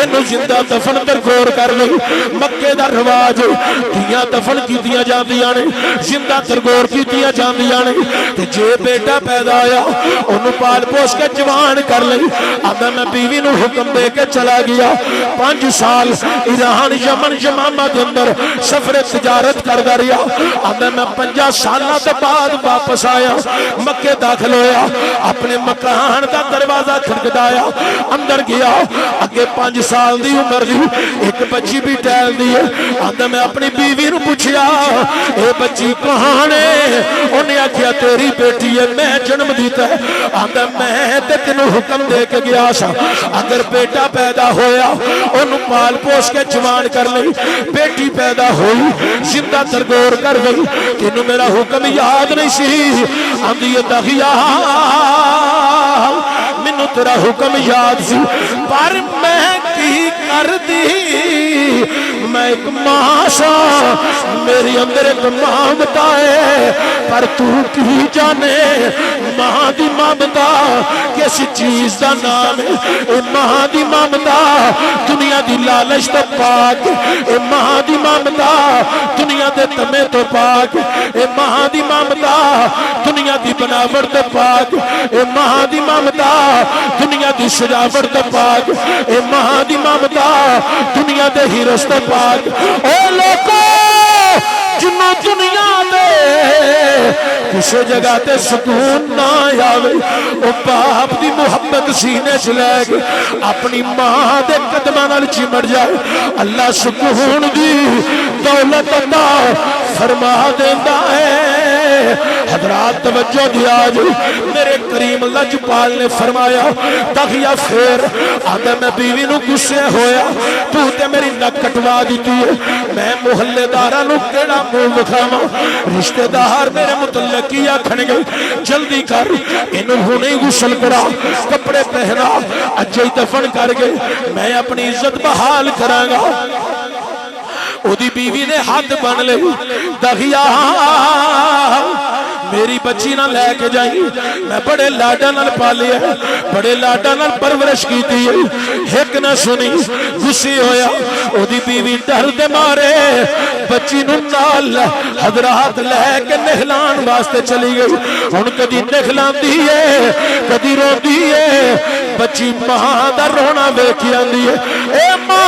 انہوں زندہ دفن در گور کر لیں۔ مکے دا رواج دیاں دفن کی دیا جان دیا نے، زندہ در گور کی دیا جان دیا نے، جے بیٹا پیدا آیا انہوں پال پوس کے جوان کر لیں۔ اب میں بیوی نو حکم دے کے چلا گیا، 5 سال ایران یمن یمامہ دے اندر سفر تجارت کر رہا۔ اب میں 50 سالہ دے بعد واپس آیا، مکے داخل ہویا، اپنے مکان دا دروازہ کھڑکدایا، اندر گیا، اگے 5 سال دی عمر دی ایک بچی بھی ٹہل دی ہے۔ آندہ میں اپنی بیوی نو پوچھیا اے بچی کہاں ہے؟ انہیں آکھیا تیری بیٹی ہے، میں جنم دیتا ہے۔ آندہ میں تے تینوں حکم دے کے گیا سا اگر بیٹا پیدا ہویا انہوں پال پوس کے جوان کر لئی، بیٹی پیدا ہوئی زندہ ترگور کر گئی، تینوں میرا حکم یاد نہیں سی؟ آندھی تغیہ منو تیرا حکم یاد سی، پر میں کی کر دی میں ایک ماں سا میری اندر ایک مامتا ہے پر تو کی جانے ماں دی مامتا کسی چیز دا نام ہے اے ماں دی مامتا دنیا دی لالچ تو پاک اے ماں دی مامتا دنیا دے تمے تو پاک اے ماں دی مامتا دنیا دی بناوٹ تو پاک اے ماں دی مامتا دنیا دی سجاوٹ تو پاک اے ماں دی مامتا دنیا دے ہیرس تو پاک اے لوگو جنوں دنیا دے کسی جگہ تے سکون نہ آوے او باپ دی محبت سینے چ لے کے اپنی ماں دے قدماں نال چمڑ جائے اللہ سکون دی دولت عطا فرما دیندا ہے حضرات توجہ دیا جی میرے کریم لجپال نے فرمایا تغیہ پھر آدھا میں بیوی نو گسے ہویا تو تے میری نک کٹوا دیتی ہے میں محلے دارہ نو کیڑا منہ دکھاواں رشتہ دار میرے متعلق کیا کھن گئی جلدی کر انہوں نے غسل کرا کپڑے پہنا اجے دفن کر گئے میں اپنی عزت بحال کراں گا او دی بیوی نے ہاتھ بن لے دغیا میری بچی نہ لے کے جائیں میں بڑے لاڈا نال پالے ہیں بڑے لاڈا نال پرورش کی تھی ایک نہ سنی غصے ہویا او دی بیوی ڈر دے مارے بچی نو نال حضرات لے کے نہلان واسطے چلی گئی ہن کدی نہلان دی ہے کدی رو دی ہے بچی ماں دا رونا ویکھی آندی ہے اے ماں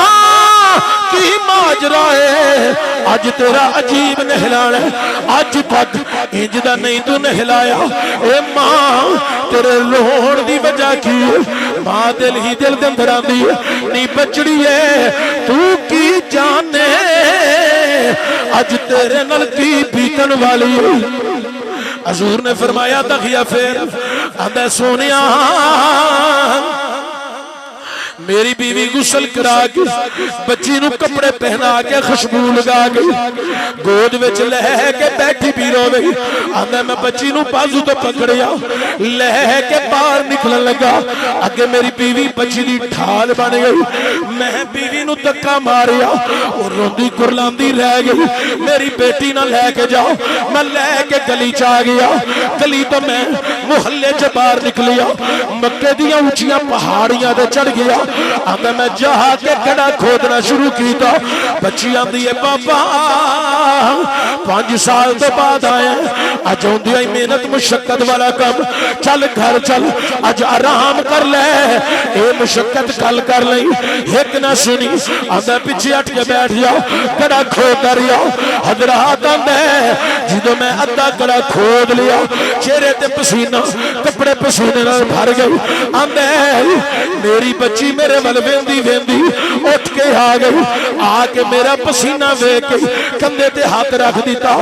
کی ماجرا ہے آج تیرا عجیب نہلانا ہے آج تک انج دا نہیں تو نہلایا اے ماں تیرے روڑ دی وجہ کی ماں دل ہی دل دن دھران دی نہیں بچڑی ہے تو کی جانے آج تیرے نل کی بیتن والی حضور نے فرمایا تغیہ پھر آدھے سونیا میری بیوی غسل کرا کے بچی نو کپڑے پہنا کے خوشبو لگا گئی گود وچ لے کے بیٹھی بھی رو گئی آندا میں بچی نو بازو تو پکڑیا لے کے باہر نکلن لگا اگے میری بیوی بچی دی ڈھال بن گئی میں بیوی نو دھکا ماریا اور روندی کرلاندی رہ گئی میری بیٹی نہ لے کے جاؤ میں لے کے گلی چ آ گیا گلی تو میں محلے چ باہر نکلیا مکے دیاں اونچیاں پہاڑیاں تے چڑھ گیا آندا میں جہاں کے کڑا کھودنا شروع کیتا بچی آندی ہے بابا 5 سال تو بعد آیا اج ہوندی ہے محنت مشقت والا کام چل گھر چل اج آرام کر لے اے مشقت کل کر لئی ایک نہ سنی آندا پیچھے ہٹ کے بیٹھ جا کڑا کھود رہیا حضرات آندا جدوں میں ادھا کڑا کھود لیا چہرے تے پسینہ کپڑے پسینے نال بھر گئے آندا میری بچی میرے ول ویندی ویندی اٹھ کے آ گئی آ کے میرا پسینہ ویکھ کے کندھے تے ہاتھ رکھ دیتا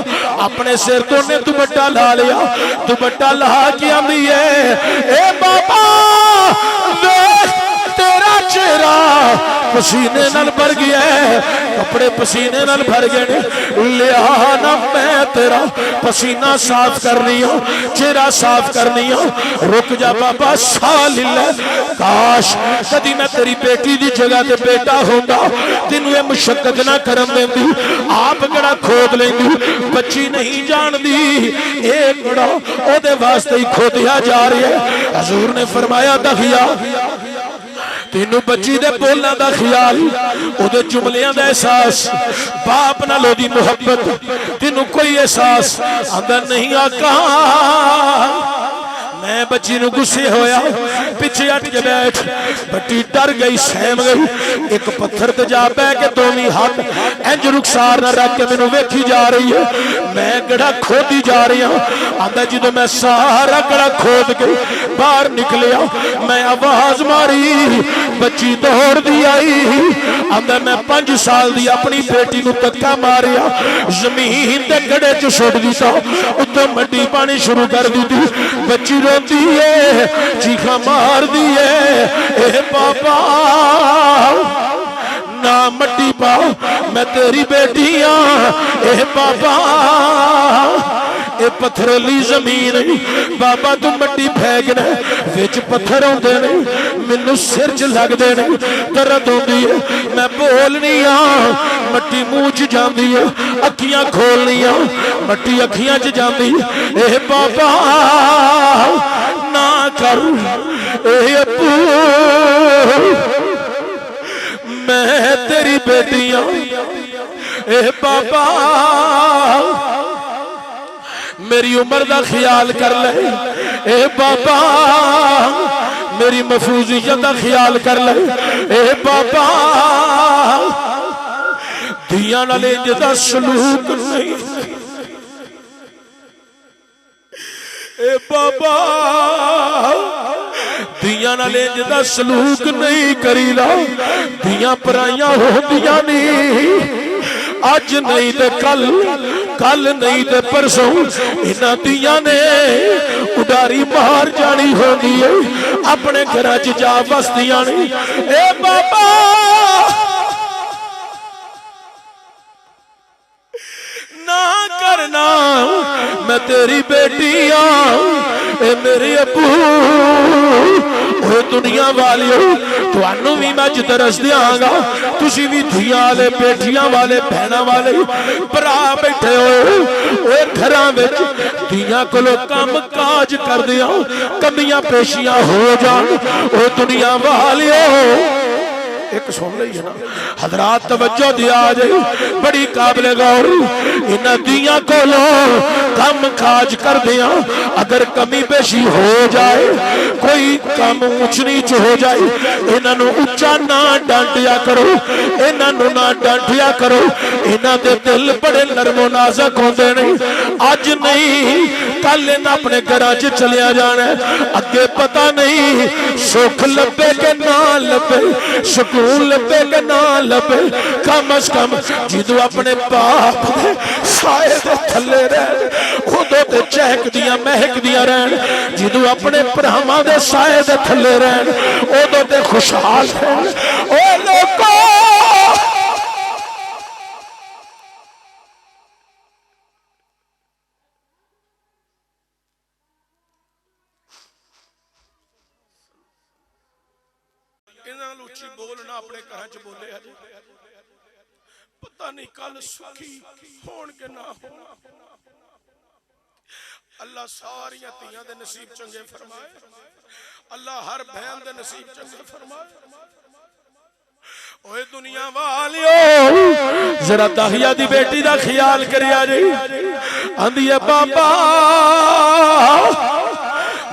اپنے سر تو نے دوپٹہ لا لیا دوپٹہ لا کے آندی ہے اے بابا ویکھ تیرا چہرہ پسینے نال بھر گیا ہے کپڑے پسینے نال بھر گئے لیا نا میں تیرا پسینہ صاف کرنی ہوں چہرہ صاف کرنی ہوں رک جا بابا سال اللہ کاش کدی میں تیری بیٹی دی جگہ تے بیٹا ہوندہ تینوں یہ مشقت نہ کرم دیں دی آپ گڑا کھود لیں دی بچی نہیں جان دی ایک گڑا او دے واسطے ہی کھودیا جا رہی ہے حضور نے فرمایا دغیا تینوں بچی دے بولنا دا خیال او دے جملیاں دا احساس باپ نہ لو دی محبت تینوں کوئی احساس اندر نہیں آقا میں بچی نو گسے ہویا پیچھے ہٹ کے بیٹھ بٹی ڈر گئی سہم گئی ایک پتھر تے جا بہ کے دومی ہاتھ انج رخسار نہ رکھ کے مینوں ویکھی جا رہی ہے میں گڑا کھودی جا رہی ہوں آندا جدوں میں سارا گڑا کھود کے باہر نکلیا میں آواز ماری بچی دوڑ دی آئی آندا میں 5 سال دی اپنی بیٹی نو دھکا ماریا زمین تے گڑے چ سٹ دیتا اتوں مٹی پانی شروع کر دیتی بچی روتی ہے چیخا مار دیے اے بابا نہ مٹی پا میں تیری بیٹی ہاں اے بابا اے پتھرلی زمین بابا تو مٹی پھینکنا وچ پتھر ہوندے نے مینوں سر چ لگ دے نے درد ہوندی ہے میں بولنی ہاں مٹی منہ چ جاندی ہے اکھیاں کھولنی ہاں مٹی اکھیاں چ جاندی ہے اے بابا نہ کر اے ابو میں تیری بیٹی ہوں اے بابا میری عمر دا خیال کر لے اے بابا میری محفوظیت دا خیال کر لے اے بابا دھیاں نال انج دا سلوک نہیں اے بابا دھیاں نال انج دا سلوک نہیں کریدا دھیاں پرائیاں ہوندیاں نہیں اج نہیں تے کل کل نہیں تے پرسوں انہاں دیاں نے اڈاری مار جانی ہوندی ہے اپنے گھراں چ جا وسدیاں نہیں اے بابا نہ کرنا میں تیری بیٹی ہوں اے میرے ابو اے دنیا والیو تانوں بھی میں درس دیاں گا تسی بھی دھیاں والے بیٹیاں والے بہناں والے بھرا بیٹھے ہو اے گھراں وچ دھیاں کولوں کم کاج کردیاں کمیاں پیشیاں ہو جان اے دنیا والیو ایک سن لئی ہے نا حضرات توجہ دیا جائے بڑی قابل غور انہاں دیاں کولوں کم کاج کر دیاں اگر کمی بیشی ہو جائے کوئی کم اونچ نیچ ہو جائے انہاں نو اونچا نہ ڈانٹیا کرو انہاں نو نہ ڈانٹیا کرو انہاں دے دل بڑے نرم و نازک ہوندے نہیں اج نہیں کل انہاں اپنے گھراں چ چلیا جانا ہے اگے پتہ نہیں سکھ لبے کہ نہ لبے سکون لبے کہ نہ لبے کم از کم جدو اپنے باپ دے سائے دے تھلے رہن خودوں تے چہک دیاں مہک دیاں رہن جدو اپنے پرہماں دے سائے دے تھلے رہن خودوں تے خوشحال رہن اے لوگوں اچھی بولنا اپنے گھر چ بولے پتہ نہیں کل سکھی ہون کے نہ ہون اللہ ساری تیاں دے نصیب چنگے فرمائے اللہ ہر بہن دے نصیب چنگے فرمائے اوے دنیا والیو ذرا داہیہ دی بیٹی دا خیال کریا جی آندھی ہے بابا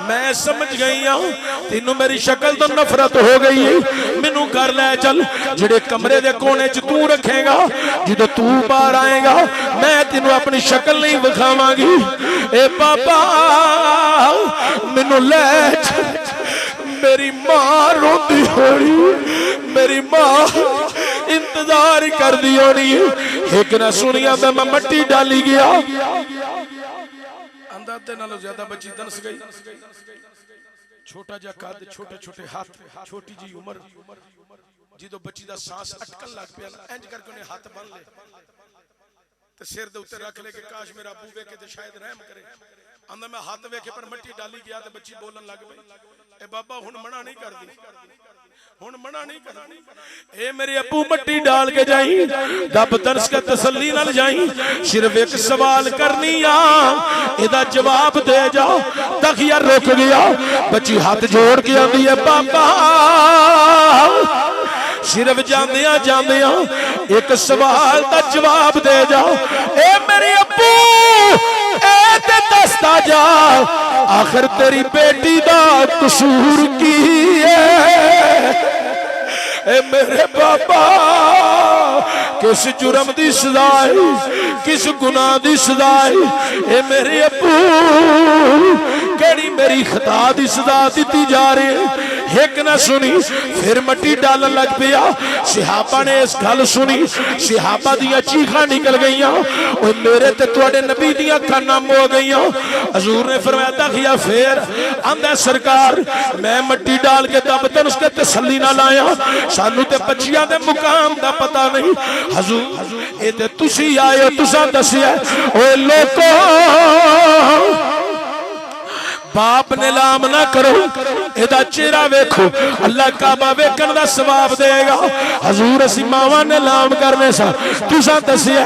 میں سمجھ گئی ہوں تینوں میری شکل تو نفرت ہو گئی ہے مینوں گھر لے چل جڑے کمرے دے کونے چ تو رکھے گا جدو تو باہر آئے گا میں تینوں اپنی شکل نہیں دکھاواں گی اے بابا مینوں لے چل میری ماں روندی ہونی میری ماں انتظار کر دی ہونی ایک نہ سنیا میں مٹی ڈالی گیا اندازے نالوں زیادہ بچی دنس گئی چھوٹا جا قد چھوٹے چھوٹے ہاتھ چھوٹی جی عمر جدو بچی دا سانس اٹکن لگ پیا نا انج کر کے انہیں ہاتھ بن لے تے سر دے اوتے رکھ لے کہ کاش میرا ابو ویکھے تے شاید رحم کرے اندر میں ہاتھ ویکھے پر مٹی ڈالی گیا تے بچی بولن لگ پئی اے بابا ہن منع نہیں کردی ہن منع نہیں کردی اے میرے ابو مٹی ڈال کے جائیں دب درس کے تسلی نال جائیں صرف ایک سوال کرنی آ ادا جواب دے جا تخیہ رک گیا بچی ہاتھ جوڑ کے آندی ہے بابا صرف جاندیاں ایک سوال دا جواب دے جا اے میری ابو اے تے دستا جا آخر تیری بیٹی دا قصور کی ہے اے میرے بابا کس جرم دی سزا ہے کس گناہ دی سزا ہے اے میرے ابو کیڑی میری خطا دی سزا دیتی جا رہی ہے ایک نہ سنی پھر مٹی ڈالن لگ پیا صحابہ نے اس گل سنی صحابہ دیاں چیخاں نکل گئیاں اور میرے تے تواڈے نبی دیاں کانام ہو گئیاں حضور نے فرمایا تخیا پھر آندا سرکار میں مٹی ڈال کے دب تن اس کے تسلی نہ لایا سانو تے بچیاں دے مقام دا پتہ نہیں حضور اے تے تسی آئے ہو تساں دسیا اوے لوکو باپ نیلام نہ کرو ایدہ چہرہ ویکھو اللہ کعبہ ویکھن دا ثواب دے گا حضور اسی ماواں نیلام کرنے سا تساں دسیا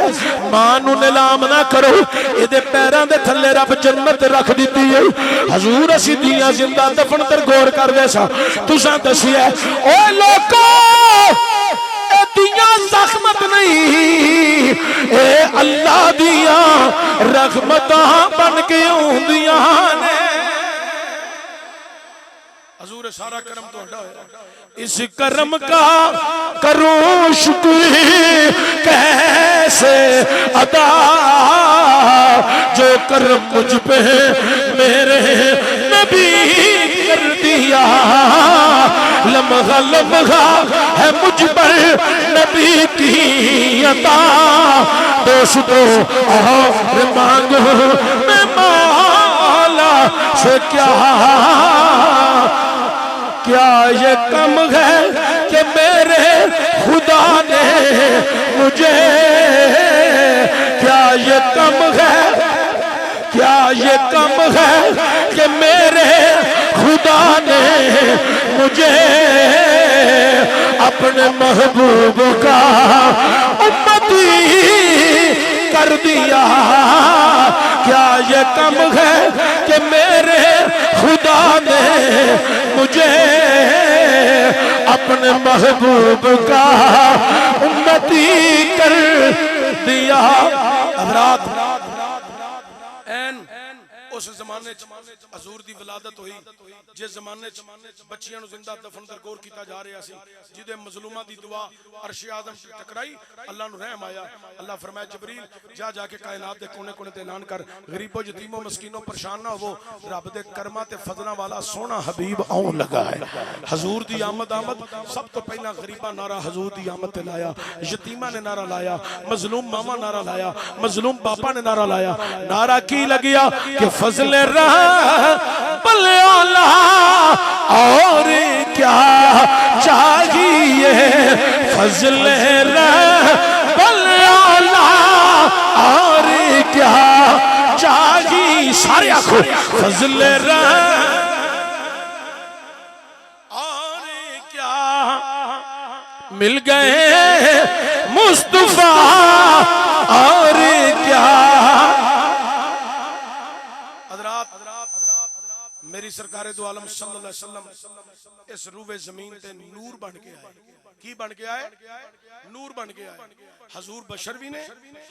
ماں نو نیلام نہ کرو ایدے پیراں دے تھلے رب جنت رکھ دیتی ہے حضور اسی دیاں زندہ دفن در غور کر دے سا تساں دسیا اے لوکو اے دیاں زخمت نہیں اے اللہ دیاں رحمتاں بن کے ہوندیاں نے حضور سارا کرم تو ہٹا ہے اس کرم کا کروں شکر کیسے ادا جو کرم مجھ پہ میرے نبی کر دیا لمحہ لمحہ ہے مجھ پر نبی کی عطا دوستو اور مانگو میں مولا سے کیا یہ کم ہے کہ میرے خدا نے مجھے کیا یہ کم ہے کہ میرے خدا نے مجھے اپنے محبوب کا امتی کر دیا کیا یہ کم ہے کہ میرے خدا نے مجھے اپنے محبوب کا امتی کر دیا حضرات اس زمانے حضور دی ولادت ہوئی جس زمانے بچیاں نو زندہ دفن درگور کیتا جا رہا سی جدے مظلوماں دی دعا عرش اعظم ٹکرائی اللہ نو رحم آیا اللہ فرمایا جبریل جا کے کائنات دے کونے کونے تے اعلان کر غریبوں یتیموں مسکینوں پریشان نہ ہو رب دے کرماں تے فضلاں والا سونا حبیب آون لگا ہے حضور دی آمد سب تو پہلا غریباں نعرہ حضور دی آمد تے لایا یتیماں نے نعرہ لایا مظلوم ماما نعرہ لایا مظلوم باپا نے نعرہ لایا نعرہ کی لگیا کہ فضل رحمت اولا اور کیا چاہیے فضل رحمت اولا اور کیا چاہیے سارے آنکھوں فضل رحمت اور کیا مل گئے مصطفیٰ اور کیا میری سرکار دو عالم صلی اللہ علیہ وسلم اس روح زمین تے نور بن کے آئے کی بن کے آئے نور بن کے آئے حضور بشر بھی نے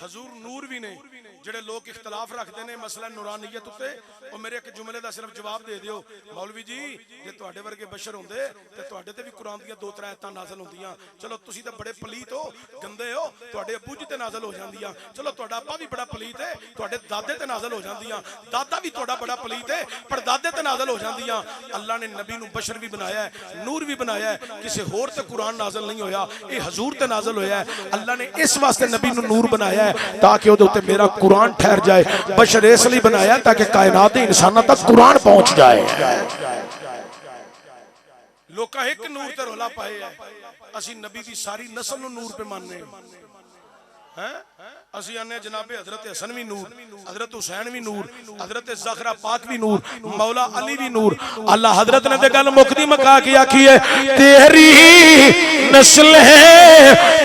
حضور نور بھی نے جڑے لوگ اختلاف رکھ دینے مسئلہ نورانیت ہوتے اور میرے ایک جملے دا صرف جواب دے دیو مولوی جی جے تواڈے ورگے بشر ہوندے تے تواڈے تے بھی قرآن دیاں 2-3 آیتاں نازل ہوندیاں چلو تسی تے بڑے پلیت ہو گندے ہو تواڈے ابو جی تے نازل ہو جاندیاں چلو تواڈا ابا بھی بڑا پلیت ہے تواڈے دادے تے نازل ہو جاندیاں دادا بھی تواڈا بڑا پلیت ہے پر دادے تے نازل ہو جاندیاں اللہ نے نبی نو بشر بھی بنایا ہے نور بھی بنایا ہے کسی ہور تے قرآن نازل نہیں ہویا اے حضور تے نازل ہویا ہے اللہ نے اس واسطے نبی نو نور بنایا ہے تاکہ اودے تے میرا قرآن ٹھہر جائے بشر اس لیے بنایا ہے تاکہ کائنات انسانوں تک قرآن پہنچ جائے لوکاں ایک نور تے رولا پائے ہے اسی نبی دی ساری نسل نو نور پہ ماننے ہیں اسی آنے جناب حضرت حسن بھی نور حضرت حسین بھی نور حضرت زہرا پاک بھی نور مولا علی بھی نور اللہ حضرت نے دے گل مقدی مکا کیا کی ہے تیری نسل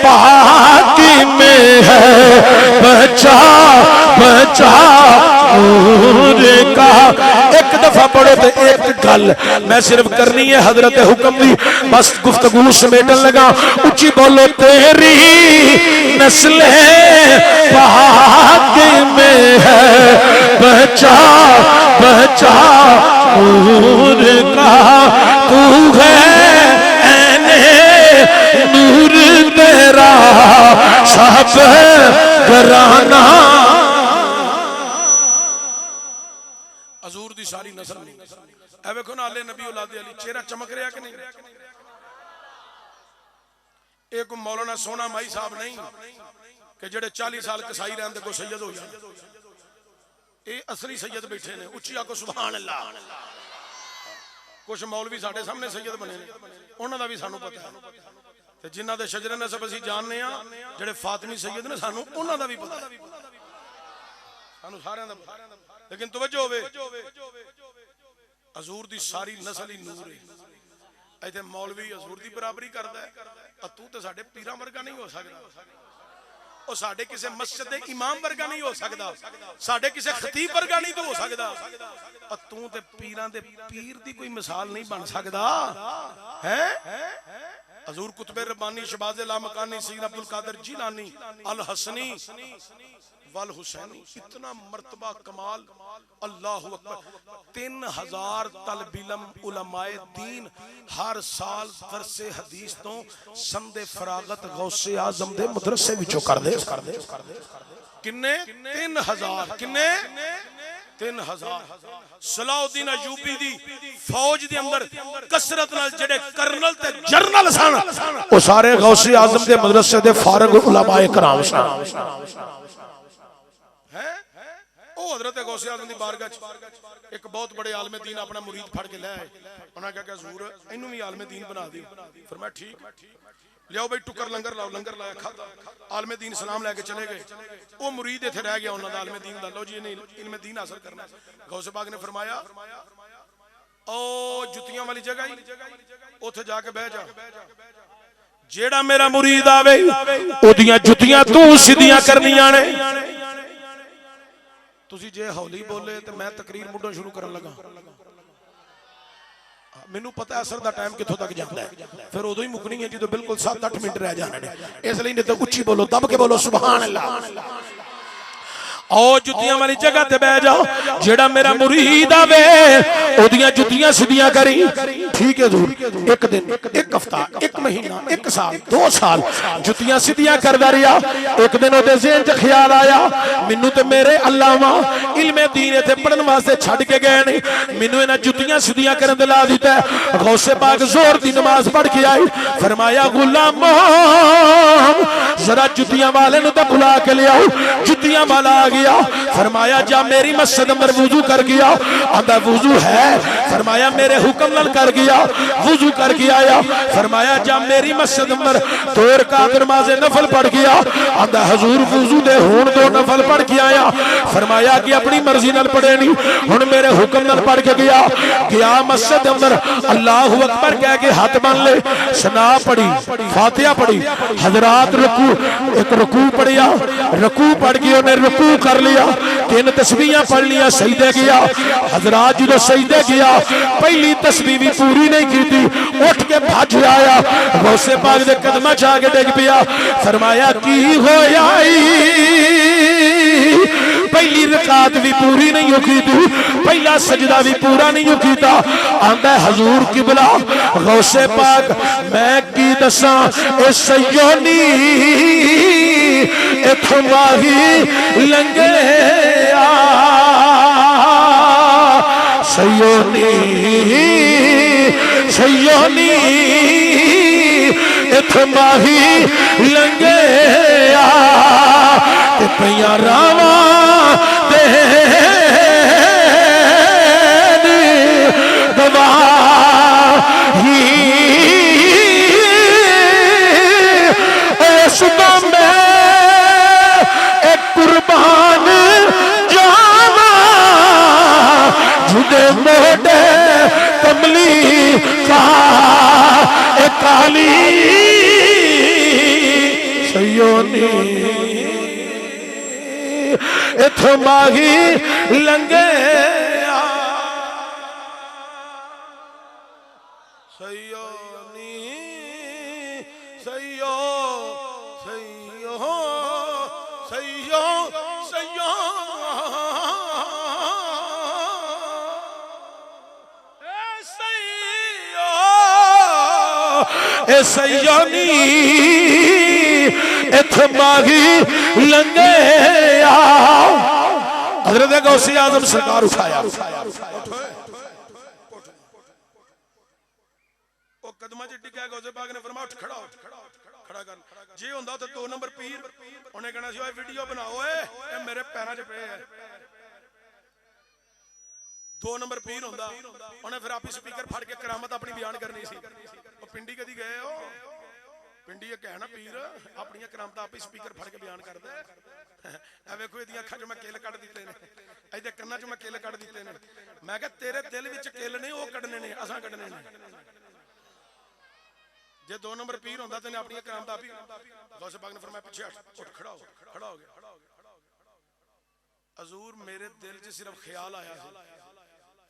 پاک میں ہے بچا بچا نور کا ایک دفعہ پڑھو تے ایک گل میں صرف کرنی ہے حضرت حکم دی بس گفتگو سمیٹن لگا اچھی بولو تیری نسل پاک میں ہے بچا بچا نور کا تو ہے نور تیرا سب گرانا حضور دی ساری نسل اے ویکھو نا نبی اولاد علی چہرہ چمک رہا کہ نہیں ایک مولانا سونا مائی صاحب نہیں کہ جڑے 40 سال کسائی رہن دے کو سید ہو جائے اے اصلی سید بیٹھے نے اچھی آکو سبحان اللہ کچھ مولوی ساڑھے سامنے سید بنے نے انہوں دا بھی سانو پتہ ہے جنہ دے شجرے نے سب اسی جاننے ہیں جڑے فاطمی سید نے سانو انہوں دا بھی پتہ ہے سانو سارے دا لیکن توجہ ہوئے حضور دی ساری نسل ہی نور ہے ایتھے مولوی حضور دی برابری کردا ہے تو تے ساڈے پیراں ورگا نہیں ہو سکدا او ساڈے کسے مسجد دے امام ورگا نہیں ہو سکدا ساڈے کسے خطیب ورگا نہیں تو ہو سکدا او تو تے پیراں دے پیر دی کوئی مثال نہیں بن سکدا ہے حضور قطب ربانی شہباز لامکانی سید عبد القادر جیلانی الحسنی والحسینی اتنا مرتبہ کمال اللہ اکبر 3000 طالب علم علماء دین ہر سال درس حدیث تو سند فراغت غوث اعظم دے مدرسے وچوں کر دے کنے 3000 کنے 3000 صلاح الدین ایوبی دی فوج دے اندر کثرت نال جڑے کرنل تے جرنل سن او سارے غوث اعظم دے مدرسے دے فارغ علماء کرام سن حضرت غوث اعظم دی بارگاہ ایک بہت بڑے عالم دین اپنا مرید پھڑ کے لے آئے انہاں کہا کہ حضور اینوں بھی عالم دین بنا دیو فرمایا ٹھیک لیاؤ بھائی ٹکر لنگر لاؤ لنگر لایا کھاتا عالم دین سلام لے کے چلے گئے وہ مرید ایتھے رہ گیا انہاں دا عالم دین دا لو جی علم دین حاصل کرنا غوث پاک نے فرمایا او جتیاں والی جگہ ہی اوتھے جا کے بیٹھ جا جیڑا میرا مرید آوے اودیاں جتیاں تو سیدھیاں کرنیاں نے تسی جے ہولی بولے تو میں تقریر مڈوں شروع کرن لگا مینوں پتہ ہے اثر دا ٹائم کتھوں تک جاندا ہے پھر اودوں ہی مکنی ہے جدوں بالکل 7-8 منٹ رہ جانے نے اس لیے نہیں تے اچھی بولو دب کے بولو سبحان اللہ او جتیاں والی جگہ تے بیٹھ جاؤ جیڑا میرا مرید آوے اودیاں جتیاں سیدھیاں کری ٹھیک ہے حضور ایک دن ایک ہفتہ ایک مہینہ ایک سال 2 سال جتیاں سیدھیاں کردا رہیا ایک دن اودے ذہن تے خیال آیا مینوں تے میرے علامہ علم دین تے پڑھن واسطے چھڈ کے گئے نہیں مینوں انہاں جتیاں سیدھیاں کرن تے لا دتا غوث پاک زور دی نماز پڑھ کے آئی فرمایا غلام ذرا جتیاں والے نوں تے بلا کے لے آؤ جتیاں والا آ گیا فرمایا جا میری مسجد اندر وضو کر گیا آندا وضو ہے فرمایا میرے حکم نال کر گیا وضو کر کے آیا فرمایا جا میری مسجد اندر 2 رکعت نماز نفل پڑھ گیا آندا حضور وضو دے ہون 2 نفل پڑھ کے آیا فرمایا کہ اپنی مرضی نال پڑھے نہیں ہن میرے حکم نال پڑھ کے گیا مسجد اندر اللہ اکبر کہہ کے ہاتھ بن لے ثنا پڑھی فاتحہ پڑھی حضرات ایک رکوع پڑھیا رکوع پڑھ کے انہیں رکوع کر لیا 3 تسبیحاں پڑھ لیا سجدے گیا حضرات جو سجدے گیا پہلی تسبیح بھی پوری نہیں کی تھی اٹھ کے بھج آیا غوث پاک دے قدماں چا کے ڈگ پیا فرمایا کی ہویا پہلی رکعت بھی پوری نہیں ہو کی تھی پہلا سجدہ بھی پورا نہیں ہو کیتا آندا ہے حضور قبلہ غوث پاک میں کی دساں اے سیونی ایتھوں ماہی لنگے سیونی ایتھوں ماہی لنگے تے پیاں راواں تے گواہی اس میں ایک قربان جاواں جدے موڈے کملی کا ایک کالی سیونی ایتھوں ماہی لنگے سیونی سیو سیو سیو سیو اے سیونی ایتھوں ماہی لنگے حضرت غوث اعظم سرکار اٹھایا او قدمہ چ ٹکیا غوث پاک نے فرمایا اٹھ کھڑا کر جی ہوندا تے 2 نمبر پیر انہیں کہنا سی اوے ویڈیو بناؤ اے میرے پیراں چ پے ہے 2 نمبر پیر ہوندا انہیں پھر آپ سپیکر پھڑ کے کرامت اپنی بیان کرنی سی او پنڈی کدی گئے ہو ਪਿੰਡੀ ਇੱਕ ਹੈ ਨਾ ਪੀਰ ਆਪਣੀਆਂ ਕਰਾਮਤਾਂ ਆਪੇ ਸਪੀਕਰ ਫੜ ਕੇ ਬਿਆਨ ਕਰਦਾ ਐ ਵੇਖੋ ਇਹਦੀਆਂ ਅੱਖਾਂ 'ਚੋਂ ਮੈਂ ਕਿੱਲ ਕੱਢ ਦਿੱਤੇ ਨੇ, ਇਹਦੇ ਕੰਨਾਂ 'ਚੋਂ ਮੈਂ ਕਿੱਲ ਕੱਢ ਦਿੱਤੇ ਨੇ। ਮੈਂ ਕਿਹਾ ਤੇਰੇ ਦਿਲ ਵਿੱਚ ਕਿੱਲ ਨਹੀਂ ਉਹ ਕੱਢਣੇ ਨੇ, ਅਸਾਂ ਕੱਢਣੇ ਨੇ। ਜੇ 2 ਨੰਬਰ ਪੀਰ ਹੁੰਦਾ ਤੇ ਨੇ ਆਪਣੀਆਂ ਕਰਾਮਤਾਂ ਆਪੀ ਗੌਸੇ ਪਾਕ ਨੇ ਫਰਮਾਇਆ ਪਿੱਛੇ ਹਟ, ਉੱਠ ਖੜਾ ਹੋ ਗਿਆ। ਹਜ਼ੂਰ ਮੇਰੇ ਦਿਲ 'ਚ ਸਿਰਫ ਖਿਆਲ ਆਇਆ ਸੀ।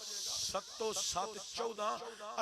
7 7 14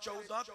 14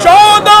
14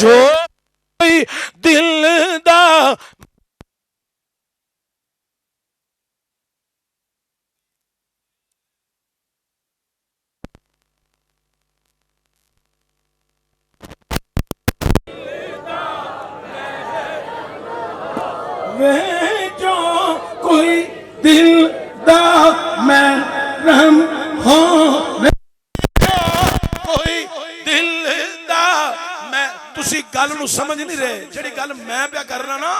جو کوئی دل دا جو کوئی دل دا محرم ہو کوئی دل دا میں تسی گل نو سمجھ نہیں رہے جڑی گل میں پیا کرنا نا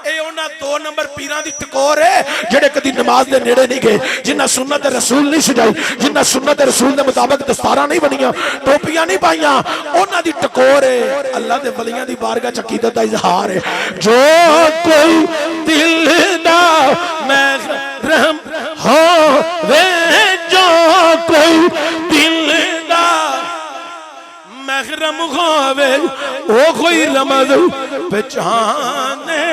اے انہاں 2 نمبر پیراں دی ٹکور ہے جڑے کدی نماز دے نیڑے نہیں گئے جنہاں سنت رسول نہیں سجائی جنہاں سنت رسول دے مطابق دستاراں نہیں بنیاں ٹوپیاں نہیں پائیاں انہاں دی ٹکور ہے اللہ دے ولیاں دی بارگاہ عقیدت دا اظہار ہے جو کوئی دل دا محرم ہو وے جو کوئی دل دا محرم ہووے او کوئی رمض پہچانے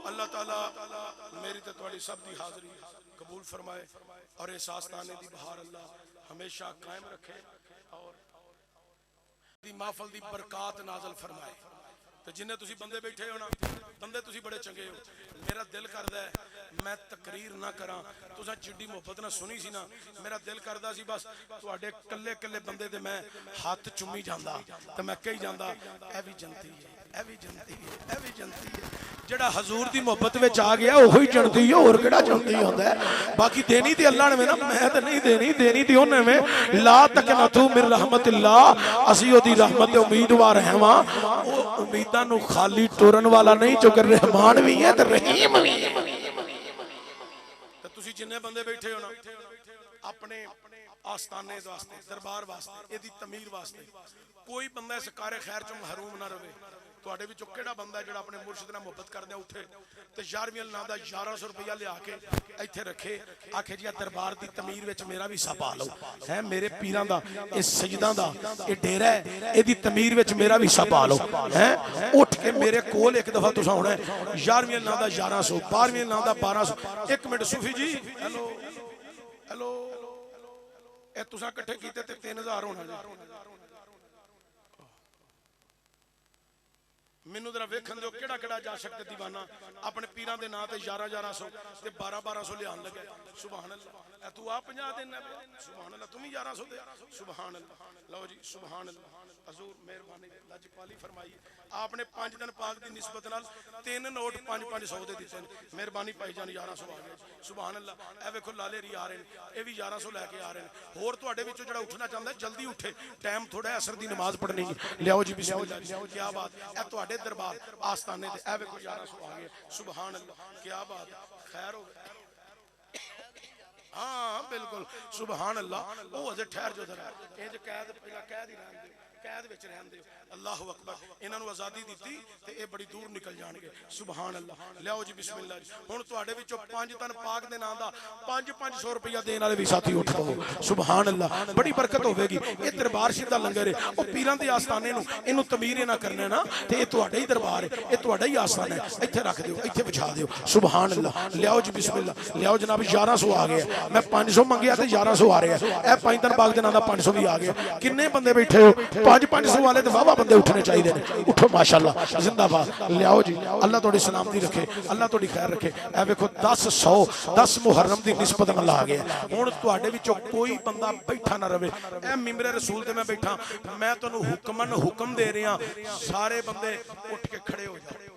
اللہ تعالیٰ میری تے تواڈی سب دی حاضری قبول فرمائے اور احساس تانے دی بہار اللہ ہمیشہ قائم رکھے اور دی محفل دی برکات نازل فرمائے تو جنہیں تسی بندے بیٹھے ہو نا بندے تسی بڑے چنگے ہو میرا دل کردا ہے میں تقریر نہ کراں تساں جڈی محبت نہ سنی سی نا میرا دل کردا سی بس تواڈے کلے کلے بندے تے میں ہاتھ چومی جاندا تے میں کہی جاندا اے وی جنتی ہے اے وی جنتی ہے اے وی جنتی ہے جڑا حضور دی محبت وچ آ گیا اوہی جنتی ہے اور کیڑا جنتی ہوندا ہے باقی دینی تے اللہ نے نا میں تے نہیں دینی دینی تے اونے میں لا تقنطوا من رحمت اللہ اسی او دی رحمت تے امیدوار ہواں او امیداں نو خالی ٹورن والا نہیں جو کہ رحمان بھی ہے تے رحیم بھی ہے تے تسی جننے بندے بیٹھے ہو نا اپنے آستانے واسطے دربار واسطے ایدی تعمیر واسطے کوئی بندہ اس کار خیر چوں محروم نہ رہے تواڈے وچوں کیڑا بندہ ہے جڑا اپنے مرشد نال محبت کردے اٹھے تے 11ویں نام دا 1100 روپیہ لے آ کے ایتھے رکھے آکھے جی دربار دی تعمیر وچ میرا بھی حصہ پا لو ہے میرے پیراں دا اے سجداں دا اے ڈیرا ہے ایدی تعمیر وچ میرا بھی حصہ پا لو ہے اٹھ کے میرے کول ایک دفعہ تساں ہونا ہے 11ویں نام دا 1100 12ویں نام دا 1200 ایک منٹ صوفی جی ہیلو ہیلو اے تساں اکٹھے کیتے تے 3000 ہونا جی مینوں ذرا ویکھن دیو کیڑا کیڑا جا سکتے دیوانہ اپنے پیراں دے نام تے 1100 تے 1200 لیان لگے سبحان اللہ اے تو آ 50 دینا سبحان اللہ تم ہی 1100 دے سبحان اللہ لو جی سبحان اللہ حضور مہربانی لج پالی فرمائیے آپ نے 5 دن پاک دی نسبت نال 3 نوٹ 500 دے دتے مہربانی پائی جان 1100 آ گئے سبحان اللہ اے ویکھو لالے ری آ رہے ہیں اے بھی 1100 لے کے آ رہے ہیں ہور تواڈے وچوں جڑا اٹھنا چاہندا ہے جلدی اٹھے ٹائم تھوڑا ہے عصر دی نماز پڑھنی ہے لیاؤ جی بسم اللہ کیا بات اے تواڈے دربار آستانے تے اے ویکھو 1100 آ گئے سبحان اللہ کیا بات خیر ہو ہاں بالکل سبحان اللہ او اجے ٹھہر جو ذرا اے جو قید پہلا قید ہی رہن دے قید وچ رہن دے اللہ اکبر انہاں نو آزادی دتی تے اے بڑی دور نکل جان گے سبحان اللہ لیاؤ جی بسم اللہ جی ہن تواڈے وچوں 5 تن پاک دے نام دا 500 روپیہ دین والے بھی ساتھی اٹھ پاؤ سبحان اللہ بڑی برکت ہوے گی اے دربار شریف دا لنگر ہے او پیراں دے آستانے نو اینو تعمیر نہ کرنے نا تے اے تواڈا ہی دربار ہے اے تواڈا ہی آستانہ ہے ایتھے رکھ دیو ایتھے بچھا دیو سبحان اللہ لیاؤ جی بسم اللہ لیاؤ جناب 1100 آ گیا میں 500 منگیا تے 1100 آ رہا ہے اے 5 تن پاک دے نام دا 500 بھی آ گیا کنے بندے بیٹھے ہو 500 والے تے واہ بندے اٹھنے چاہیے اٹھو ماشاءاللہ زندہ باد لیاؤ جی اللہ تہاڈی سلامتی رکھے اللہ تہاڈی خیر رکھے اے ویکھو 10 محرم دی نسبت نال آ گیا ہن تہاڈے وچوں کوئی بندہ بیٹھا نہ رہے اے ممبر رسول تے میں بیٹھا میں تانوں حکم دے رہا سارے بندے اٹھ کے کھڑے ہو جاؤ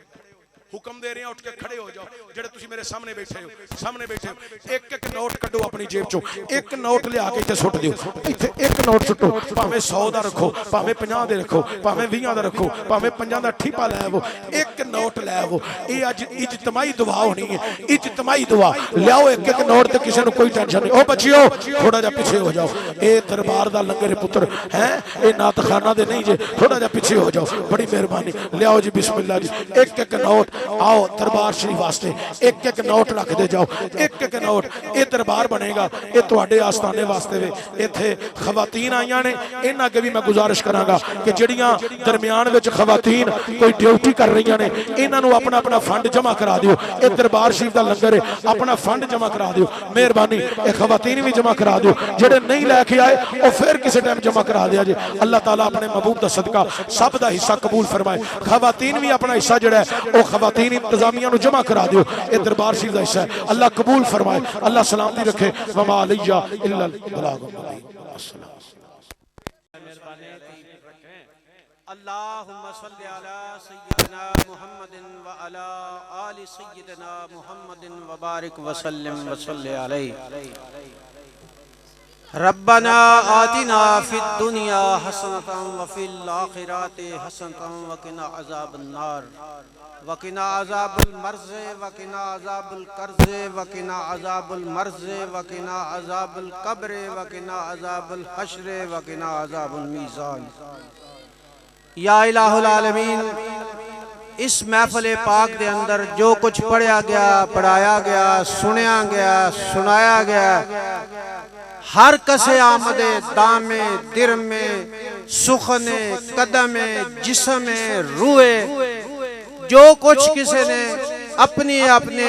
حکم دے رہے ہیں اٹھ کے کھڑے ہو جاؤ جڑے تسی میرے سامنے بیٹھے ہو ایک ایک نوٹ کڈو اپنی جیب چوں ایک نوٹ لے آ کے تے سٹ دیو ایتھے ایک نوٹ سٹو بھاویں 100 دا رکھو بھاویں 50 دے رکھو بھاویں 20 دا رکھو بھاویں 5 دا ٹھیپا لے آو ایک نوٹ لے آو اے اج اجتماعی دعا ہونی ہے اجتماعی دعا لیاؤ ایک ایک نوٹ تے کسے نو کوئی ٹینشن نہیں او بچیو تھوڑا جا پیچھے ہو جاؤ اے دربار دا لنگر پتر ہیں اے نعت خانہ دے نہیں جے تھوڑا جا پیچھے ہو جاؤ بڑی مہربانی لیاؤ جی بسم اللہ جی ایک ایک نوٹ آؤ دربار شریف واسطے ایک ایک نوٹ رکھ دے جاؤ ایک ایک نوٹ اے دربار بنے گا اے تواڈے آستانے واسطے وے ایتھے خواتین آئیاں نے انہاں کے بھی میں گزارش کراں گا کہ جڑیاں درمیان وچ خواتین کوئی ڈیوٹی کر رہی نے انہاں نو اپنا اپنا فنڈ جمع کرا دیو. اے دربار شریف دا لنگر ہے, اپنا فنڈ جمع کرا دیو. مہربانی اے خواتین بھی جمع کرا دیو, جڑے نہیں لے کے آئے او پھر کسی ٹائم جمع کرا دیا جی. اللہ تعالیٰ اپنے محبوب دا صدقہ سب دا حصہ قبول فرمائے. خواتین بھی اپنا حصہ جڑا ہے او خواتین انتظامیہ نو جمع کرا دیو. اے دربار شریف دا حصہ ہے, اللہ قبول فرمائے, اللہ سلامتی رکھے. وما علیہ الا البلاغ المبین. اللہم صلی علی سیدنا محمد وعلی آل سیدنا محمد وبارک وسلم وصلی علیہ. ربنا آتنا فی الدنیا حسنتا وفی الآخرات حسنتا وقنا عذاب النار وقنا عذاب المرض وقنا عذاب القرض وقنا عذاب المرض وقنا عذاب القبر وقنا عذاب الحشر وقنا عذاب المیزان. یا الہ العالمین, اس محفل پاک دے اندر جو کچھ پڑھیا گیا, پڑھایا گیا, سنیا گیا, سنایا گیا, ہر کسے آمدے دامے درمے سخنے قدمے جسمے روئے, جو کچھ کسی نے اپنی اپنے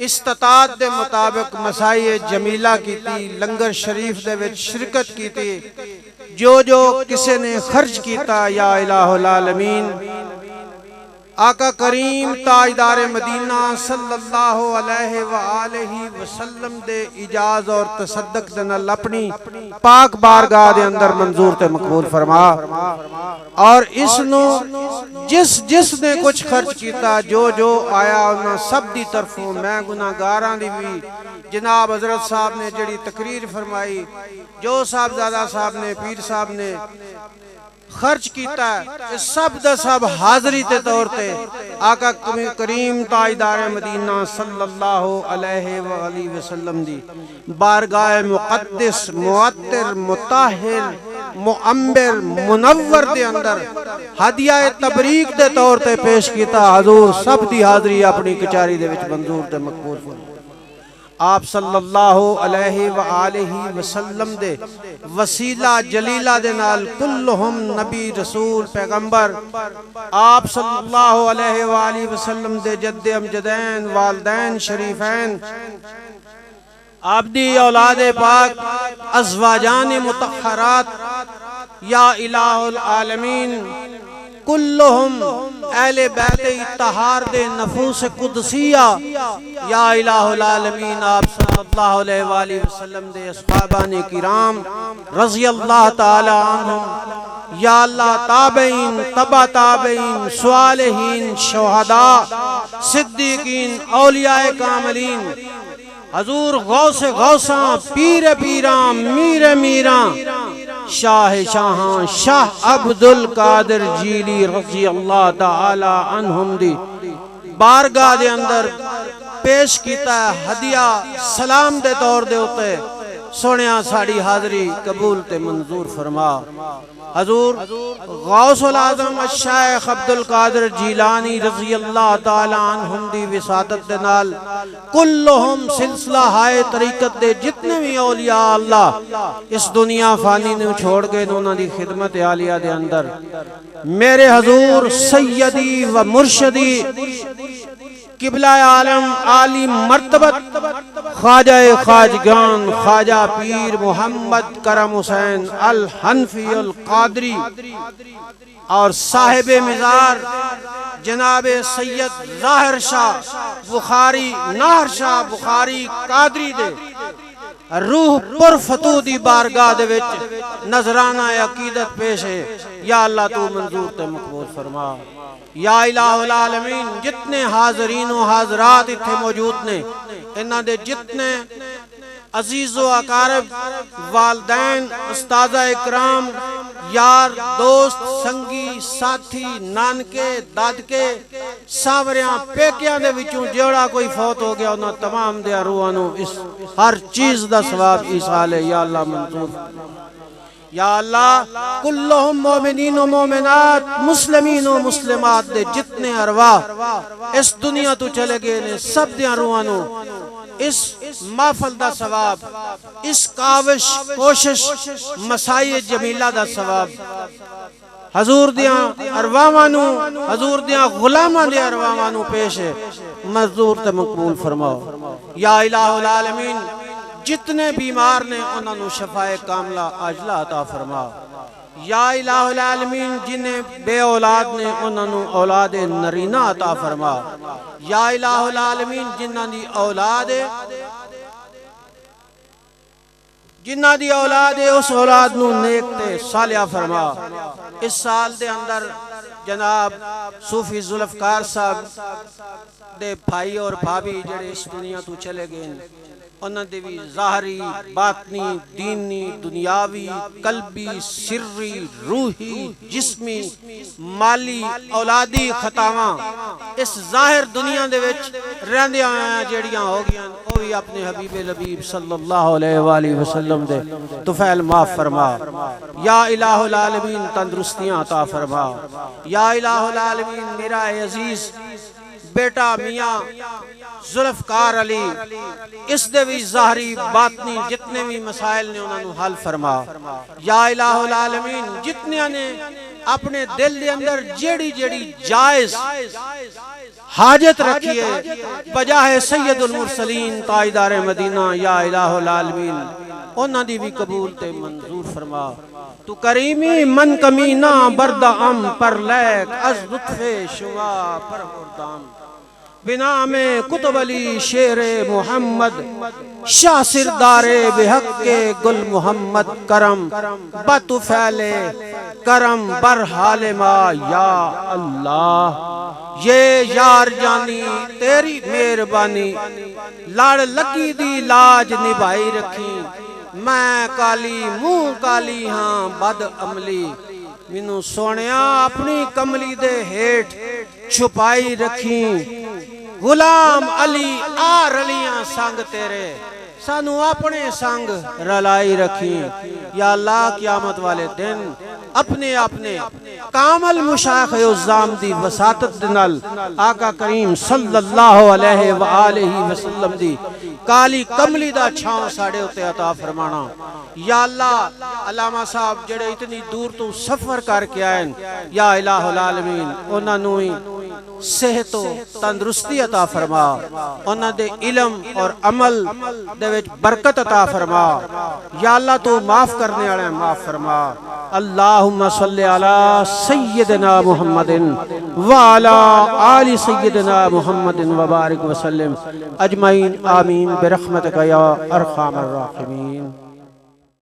استطاعت دے مطابق مسائی جمیلہ کی تھی, لنگر شریف دے وچ شرکت کی تھی, جو جو کسی نے خرچ کیتا, یا الہ العالمین آقا کریم تاجدار مدینہ صلی اللہ علیہ وآلہ وسلم دے اجاز اور تصدق دے نال اپنی پاک بارگاہ دے اندر منظور تے مقبول فرما. اور اس نو جس نے کچھ خرچ کیتا, جو جو آیا انہاں سب دی طرفوں میں گناہگاراں دی بھی جناب حضرت صاحب نے جڑی تقریر فرمائی, جو صاحبزادہ صاحب نے, پیر صاحب نے خرچ کیتا ہے, سب دا سب حاضری تے طور تے آقا کریم تاجدار مدینہ صلی اللہ علیہ وآلہ وسلم دی بارگاہ مقدس معطر مطاہر معمر منور دے اندر ہدیہ تبریک دے طور تے پیش کیتا. حضور سب دی حاضری اپنی کچاری دے وچ منظور تے مقبول فرمائے. آپ صلی اللہ علیہ وآلہ وسلم دے وسیلہ جلیلہ دے نال کلہم نبی رسول پیغمبر, آپ صلی اللہ علیہ وآلہ وسلم دے جد امجدین والدین شریفین, آپ دی اولاد پاک ازواجان مطہرات, یا الہ العالمین کلہم اہل بیت اتحار دے نفوس قدسیہ, یا الہ العالمین آپ صلی اللہ علیہ وآلہ وسلم دے اصحابان کرام رضی اللہ تعالی عنہم, یا اللہ تابعین تبع تابعین صالحین شہداء صدیقین اولیاء کاملین, حضور غوث غوثاں پیر پیراں میر میراں شاہ شاہاں شاہ عبدالقادر جیلی رضی اللہ تعالی عنہم دی بارگاہ دے اندر پیش کیتا ہے ہدیہ سلام دے طور دے ہوتے. سنیا ساڑی حاضری قبول تے منظور فرما. حضور غوث العظم الشیخ عبدالقادر جیلانی رضی اللہ تعالی عنہم دی وسادت دے نال کلہم سلسلہ ہائے طریقت دے جتنے بھی اولیاء اللہ اس دنیا فانی نے چھوڑ کے انہوں دی خدمت عالیہ دے اندر میرے حضور سیدی و مرشدی قبلہ عالم عالی مرتبت خواجہ خواجگان خواجہ پیر محمد کرم حسین الحنفی القادری اور صاحب مزار جناب سید ظاہر شاہ بخاری ناہر شاہ بخاری قادری دے روح پر فتودی بارگاہ دے وچ نظرانہ عقیدت پیش ہے. یا اللہ تو منظور تے مقبول فرما. یا الہ العالمین جتنے حاضرین و حاضرات اتھے موجود نے, انہاں دے جتنے عزیز و اقارب والدین استاذہ اکرام یار دوست سنگی ساتھی نانکے دادکے ساوریاں پیکیاں دے وچوں جوڑا کوئی فوت ہو گیا انہاں تمام دے روحانوں اس ہر چیز دا ثواب ایصال ہے. یا اللہ منظور. یا اللہ کلہم مومنین و مومنات مسلمین و مسلمات دے جتنے ارواح اس دنیا تو چلے گئے نے سب دیاں روحانوں اس محفل دا ثواب, اس کاوش کوشش مسائی جمیلہ دا ثواب حضور دیاں ارواحاں نو حضور دیاں غلاماں دے ارواحاں نو پیش منظور تے مقبول فرماؤ یا الہ العالمین جتنے بیمار نے انہاں نو شفائے کاملہ عاجلہ عطا فرما یا الہ العالمین جنہیں بے اولاد نے انہاں نو اولاد نرینہ عطا فرما یا الہ العالمین جنہاں دی اولاد اس اولاد نو نیک تے صالحہ فرما اس سال دے اندر جناب صوفی ذوالفقار صاحب دے بھائی اور بھابی جڑے اس دنیا تو چلے گئے انہاں دے بھی ظاہری باطنی دینی دنیاوی قلبی سری روحی جسمی مالی اولادی خطاواں اس ظاہر دنیا دے وچ رہندے آیا جڑیاں ہو گیاں او بھی اپنے حبیب لبیب صلی اللہ علیہ وآلہ وسلم دے طفیل معاف فرما یا الہ العالمین تندرستیاں عطا فرما یا الہ العالمین میرا عزیز بیٹا میاں ذوالفقار علی اس دے بھی ظاہری باطنی جتنے بھی مسائل نے انہوں نے حل فرما یا الہ العالمین جتنے نے اپنے دل دے اندر جیڑی جائز حاجت رکھیے بجاہ سید المرسلین تاجدار مدینہ یا الہ العالمین انہوں دی بھی قبول تے منظور فرما تو کریمی من کمینہ بردعم پر لیک از لطف شما پر مردام بنا میں کتب علی شیر محمد شاہ سردار بحق گل محمد کرم بتو پھیلے کرم برحال ما یا اللہ یہ یار جانی تیری مہربانی لڑ لگی دی لاج نبھائی رکھی میں کالی منہ کالی ہاں بد عملی مینوں سونیا اپنی کملی دے ہیٹ چھپائی رکھی غلام علی آ رلیاں سنگ تیرے سانو اپنے سنگ رلائی رکھی یا اللہ قیامت والے دن اپنے کامل مشایخ عظام دی وساطت دنال آقا کریم صلی اللہ علیہ وآلہ وسلم دی کالی کملی دا چھاؤں ساڑے ہوتے عطا فرمانا یا اللہ علامہ صاحب جڑے اتنی دور تو سفر کر کے آئیں یا الہ العالمین انہاں نوئی صحت و تندرستی عطا فرما انہاں دے علم اور عمل دے وچ برکت عطا فرما یا اللہ تو معاف کرنے والے معاف فرما اللہم صلی علی سیدنا محمد وعلی آل سیدنا محمد وبارک وسلم اجمعین آمین برحمتک یا ارحم الراحمین